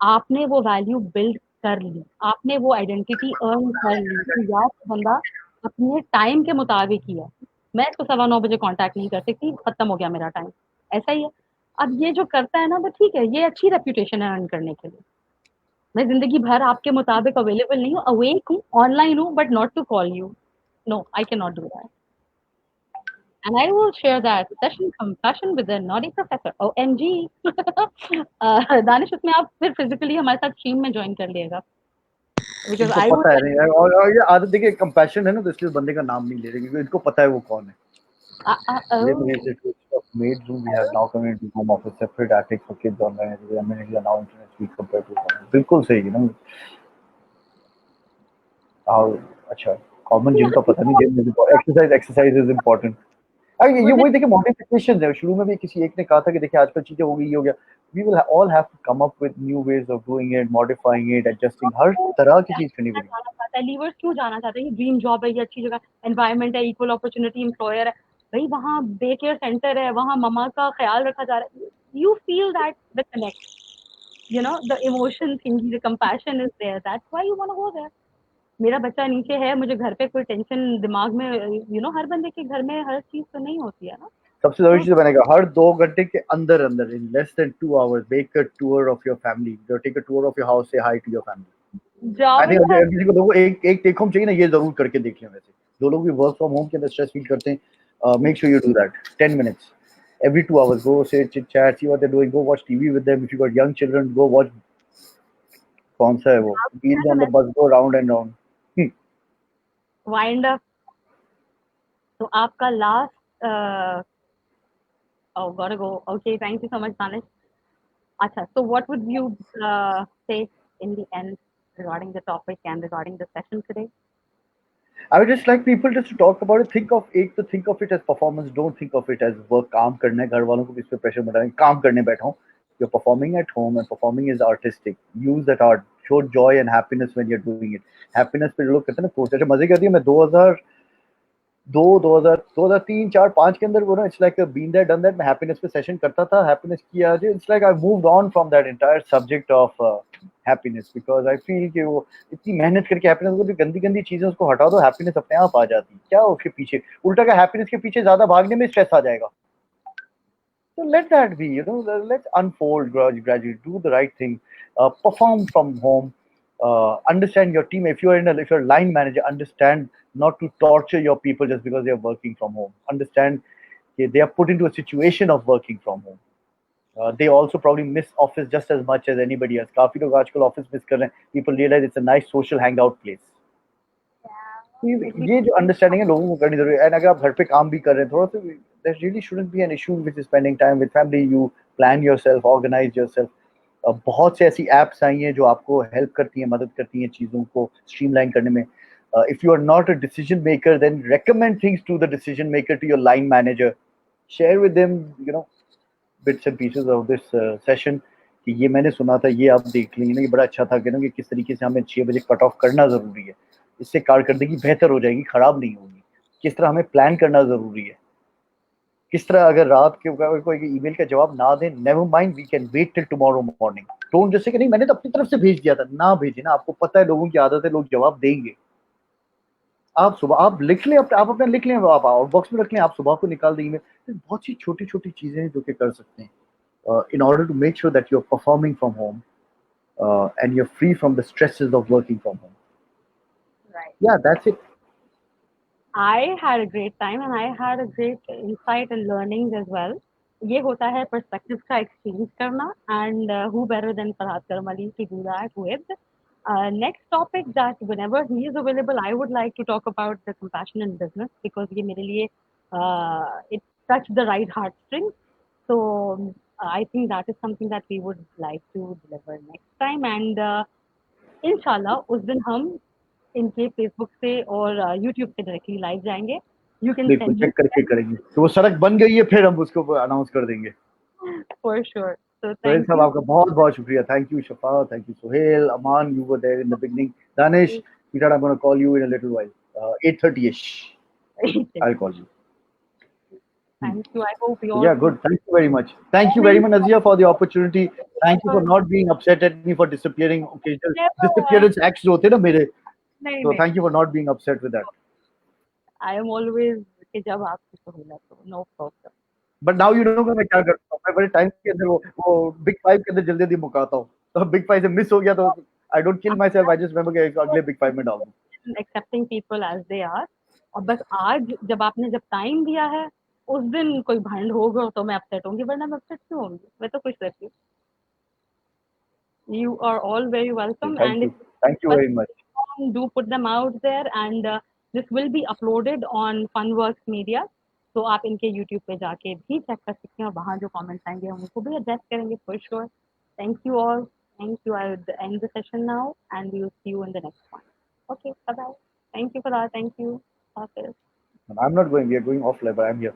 [SPEAKER 1] आपने वो वैल्यू बिल्ड कर ली, आपने वो आइडेंटिटी अर्न कर ली कि यार बंदा अपने टाइम के मुताबिक ही है, मैं इसको 9:15 बजे कांटेक्ट नहीं कर सकती, खत्म हो गया मेरा टाइम. ऐसा ही है. अब ये जो करता है ना, तो ठीक है, ये अच्छी रेप्यूटेशन है अर्न करने के लिए. मैं जिंदगी भर आपके मुताबिक अवेलेबल नहीं हूँ, अवेक हूँ, ऑनलाइन हूँ, but not to call you. No, I can not do that. and I will share that session compassion with the naughty professor. OMG. Danish उसमें आप फिर physically हमारे साथ टीम में join कर लिएगा. Because
[SPEAKER 2] इनको
[SPEAKER 1] I would
[SPEAKER 2] पता है नहीं यार, और ये आदत देखिए कंपैशन है ना, तो इसलिए बंदे का नाम नहीं ले रहे क्योंकि इनको पता है वो कौन है. They believe that it's maid room we have now community home office separate attic for kids online amenities are now internet speed compared to बिल्कुल सही है ना. हाँ अच्छा कॉमन जिम का पता नहीं, जिम एक्सरसाइज इज इम्पोर्टेंट. अरे ये वही देखिए मॉडिफिकेशन है. शुरू में भी किसी एक ने कहा था कि देखिए आजकल चीजें हो गई, ये हो गया. We will all have to come up with new ways of doing it, modifying it, adjusting, हर तरह की चीज करनी पड़ेगी.
[SPEAKER 1] जाना चाहता है, लीवर्स क्यों जाना चाहते हैं? ये ड्रीम जॉब है, ये अच्छी जगह, एनवायरनमेंट है, इक्वल अपॉर्चुनिटी एम्प्लॉयर है, भाई वहाँ डे केयर सेंटर है, वहाँ ममा का ख्याल रखा जा रहा है. You feel that the connect, you know, the emotion thingy, the compassion is there. That's why you want to go there. मेरा बच्चा नीचे है, मुझे घर पे कोई टेंशन दिमाग में, you know, हर बंदे के घर में हर चीज तो नहीं होती है ना.
[SPEAKER 2] सबसे जरूरी चीज बनेगा हर 2 घंटे के अंदर अंदर in less than 2 hours make a tour of your family, take a tour of your house, say hi to your family. I think अगर किसी को लोगों एक टेक होम चाहिए ना, ये जरूर करके देख लें. वैसे जो लोग भी वर्क फ्रॉम होम के अंदर स्ट्रेस फील करते हैं, make sure you do that 10 minutes every 2 hours. Go sit, chit chat, see what they're doing, go watch TV with them. If you got young children, go watch कौन सा है वो Wheels on the Bus, go round and round.
[SPEAKER 1] Wind up. तो आपका last oh gotta go. Okay, thank you so much, Danish. Acha, so what would you say in the end regarding the topic and regarding the session today?
[SPEAKER 2] I would just like people just to talk about it. Think of it as performance. Don't think of it as work. काम करना है, घर वालों को भी इस पे pressure बनाएं. काम करने बैठा हूँ. You're performing at home and performing is artistic. Use that art. Show joy and happiness when you're doing it. Happiness पे लोग कहते हैं ना पोस्ट. अच्छा मजे करती है. मैं 2003, 4, 5 के अंदर वो ना, it's like been there done that. मैं हैप्पीनेस पे सेशन करता था, हैप्पीनेस किया. It's like I moved on from that entire subject of happiness because I feel कि वो इतनी मेहनत करके हैप्पीनेस को, गंदी गंदी चीजें उसको हटा दो, हैप्पीनेस अपने आप आ जाती. क्या उसके पीछे उल्टा का हैप्पीनेस के पीछे ज्यादा भागने में स्ट्रेस आ जाएगा. So let that be, let's unfold gradually, do the right thing, perform from home, understand your team. If you're a line manager, understand not to torture your people just because they are working from home. Understand they are put into a situation of working from home. They also probably miss office just as much as anybody else. काफी लोग आजकल office miss कर रहे हैं. People realize it's a nice social hangout place. ये जो understanding है लोगों को करनी जरूरी है. एंड अगर आप घर पे काम भी कर रहे हैं थोड़ा सा, there really shouldn't be an issue with spending time with family. You plan yourself, organize yourself. बहुत से ऐसी एप्स आई हैं जो आपको हेल्प करती हैं, मदद करती हैं चीज़ों को स्ट्रीमलाइन करने में. If you are not a decision maker, then recommend things to the decision maker, to your line manager. Share with them, bits and pieces of this session. कि ये मैंने सुना था, ये आप देख लेंगे ना, ये बड़ा अच्छा था कि किस तरीके से हमें 6 बजे कट ऑफ करना ज़रूरी है. इससे कारकर्दगी बेहतर हो जाएगी, खराब नहीं होगी. किस तरह हमें प्लान करना ज़रूरी है. किस तरह अगर रात के कोई ईमेल का जवाब ना दें, never mind, we can wait till tomorrow morning. Don't जैसे कि नहीं मैंने तो अपनी तरफ से भेज दिया था, ना भेजे ना. आपको पता है लोगों की आदत है, लोग जवाब देंगे. आप सुबह आप लिख लें, आप अपना लिख लें, आप आउटबॉक्स में रख लें, आप सुबह को निकाल दें ईमेल. बहुत सी छोटी छोटी चीज़ें हैं जो कि कर सकते हैं in order to make sure that you're performing from home and you're free from the stresses of working from home.
[SPEAKER 1] Right.
[SPEAKER 2] Yeah, that's it.
[SPEAKER 1] I had a great time and I had a great insight and learnings as well. ये होता है perspectives का exchange करना, and who better than Farhad Karamali to do that with. Next topic that whenever he is available, I would like to talk about the compassion in business, because ये मेरे लिए it touched the right heartstrings. So I think that is something that we would like to deliver next time, and इंशाल्लाह उस दिन हम इनके Facebook से और यूट्यूब पे डायरेक्टली लाइव जाएंगे. यू कैन
[SPEAKER 2] बिल्कुल चेक करके करेंगे. तो वो सड़क बन गई है, फिर हम उसको अनाउंस कर देंगे
[SPEAKER 1] फॉर श्योर. सो
[SPEAKER 2] सोहेल साहब, आपका बहुत बहुत शुक्रिया. Thank you Shafa, thank you Sohail, Aman, you were there in the beginning. Danish, we thought I'm going to call you in a little while, 8:30ish. I'll call you.
[SPEAKER 1] Thank you. I hope you all.
[SPEAKER 2] Yeah, good. Thank you very much. Thank you very much, Nazia, for the opportunity. Thank you for not being upset at me for disappearing. Occasional disappearance acts जो होते हैं ना मेरे. So thank you for not being upset with that.
[SPEAKER 1] I am always कि जब आपकी सहूलत हो, no problem.
[SPEAKER 2] But now you know मैं क्या करता हूँ. मैं बड़े टाइम के अंदर वो Big 5 के अंदर जल्दी मुकाता हूँ. तो Big 5 से मिस हो गया तो I don't kill myself. I just remember कि अगले Big 5 में डाल दूँ.
[SPEAKER 1] Accepting people as they are. और बस आज जब आपने टाइम दिया है, उस दिन कोई भंड होगा तो मैं अपसेट होंगी, वरना मैं अपसेट क्यों होंगी, मैं तो खुश रहती हूँ। You are all very welcome, and if
[SPEAKER 2] Thank you very much.
[SPEAKER 1] do put them out there, and this will be uploaded on Funworks Media. तो आप इनके YouTube पे जाके भी चेक कर सकते हैं, और वहाँ जो कमेंट्स आएंगे हम उनको भी एड्रेस करेंगे for sure. Thank you all. Thank you. I would end the session now, and we will see you in the next one. Okay, bye bye. Thank you for that. Thank you. Hafiz.
[SPEAKER 2] I'm not going. We are going off live, but I'm here.